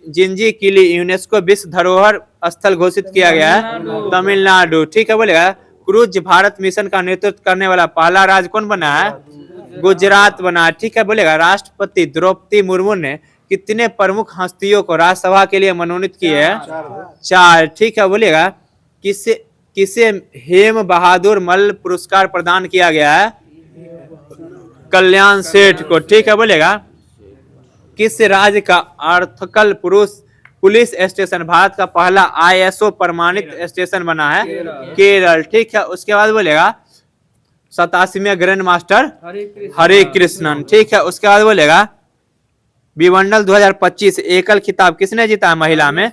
जिंजी किली यूनेस्को विश्व धरोहर स्थल घोषित किया गया है? तमिलनाडु। ठीक है, बोलेगा क्रूज भारत मिशन का नेतृत्व करने वाला पहला राज्य कौन बना है? गुजरात बना। ठीक है, बोलेगा राष्ट्रपति द्रौपदी मुर्मू ने कितने प्रमुख हस्तियों को राज्यसभा के लिए मनोनीत किए हैं? 4। ठीक है, बोलेगा किसे हेम बहादुर मल्ल पुरस्कार प्रदान किया गया है? कल्याण सेठ को। ठीक है, बोलेगा किस राज्य का आर्थकल पुलिस स्टेशन भारत का पहला ISO प्रमाणित स्टेशन बना है? केरल। ठीक है, उसके बाद बोलेगा 87वें ग्रैंड मास्टर हरे कृष्णन। ठीक है, उसके बाद बोलेगा विमंडल 2025 एकल खिताब किसने जीता है महिला में?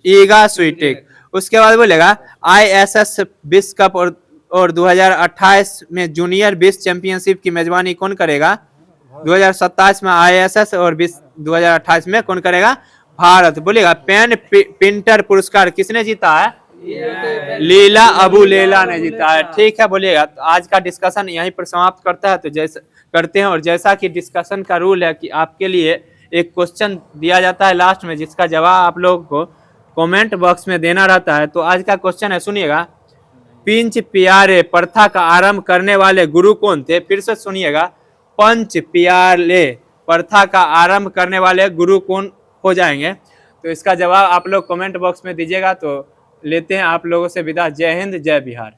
ईगा स्वीटेक। उसके बाद बोलेगा ISS विश्व कप और 2028 में जूनियर विश्व चैंपियनशिप की मेजबानी कौन करेगा? 2027 में ISS और 2028 में कौन करेगा? भारत। बोलेगा पेन प्रिंटर पुरस्कार किसने जीता है? लीला अबू लेला ने जीता है। ठीक है, बोलिएगा तो आज का डिस्कशन यहीं पर समाप्त करता है। तो जैसे करते हैं, और जैसा कि डिस्कशन का रूल है कि आपके लिए एक क्वेश्चन दिया जाता है लास्ट में, जिसका जवाब आप लोगों को कमेंट बॉक्स में देना रहता है। तो आज का क्वेश्चन है, सुनिएगा, पिंच प्यारे प्रथा का आरंभ करने वाले गुरु कौन थे? फिर से सुनिएगा, पंच प्यारे प्रथा का आरंभ करने वाले गुरु कौन हो जाएंगे? तो इसका जवाब आप लोग कमेंट बॉक्स में दीजिएगा। तो लेते हैं आप लोगों से विदा। जय हिंद, जय बिहार।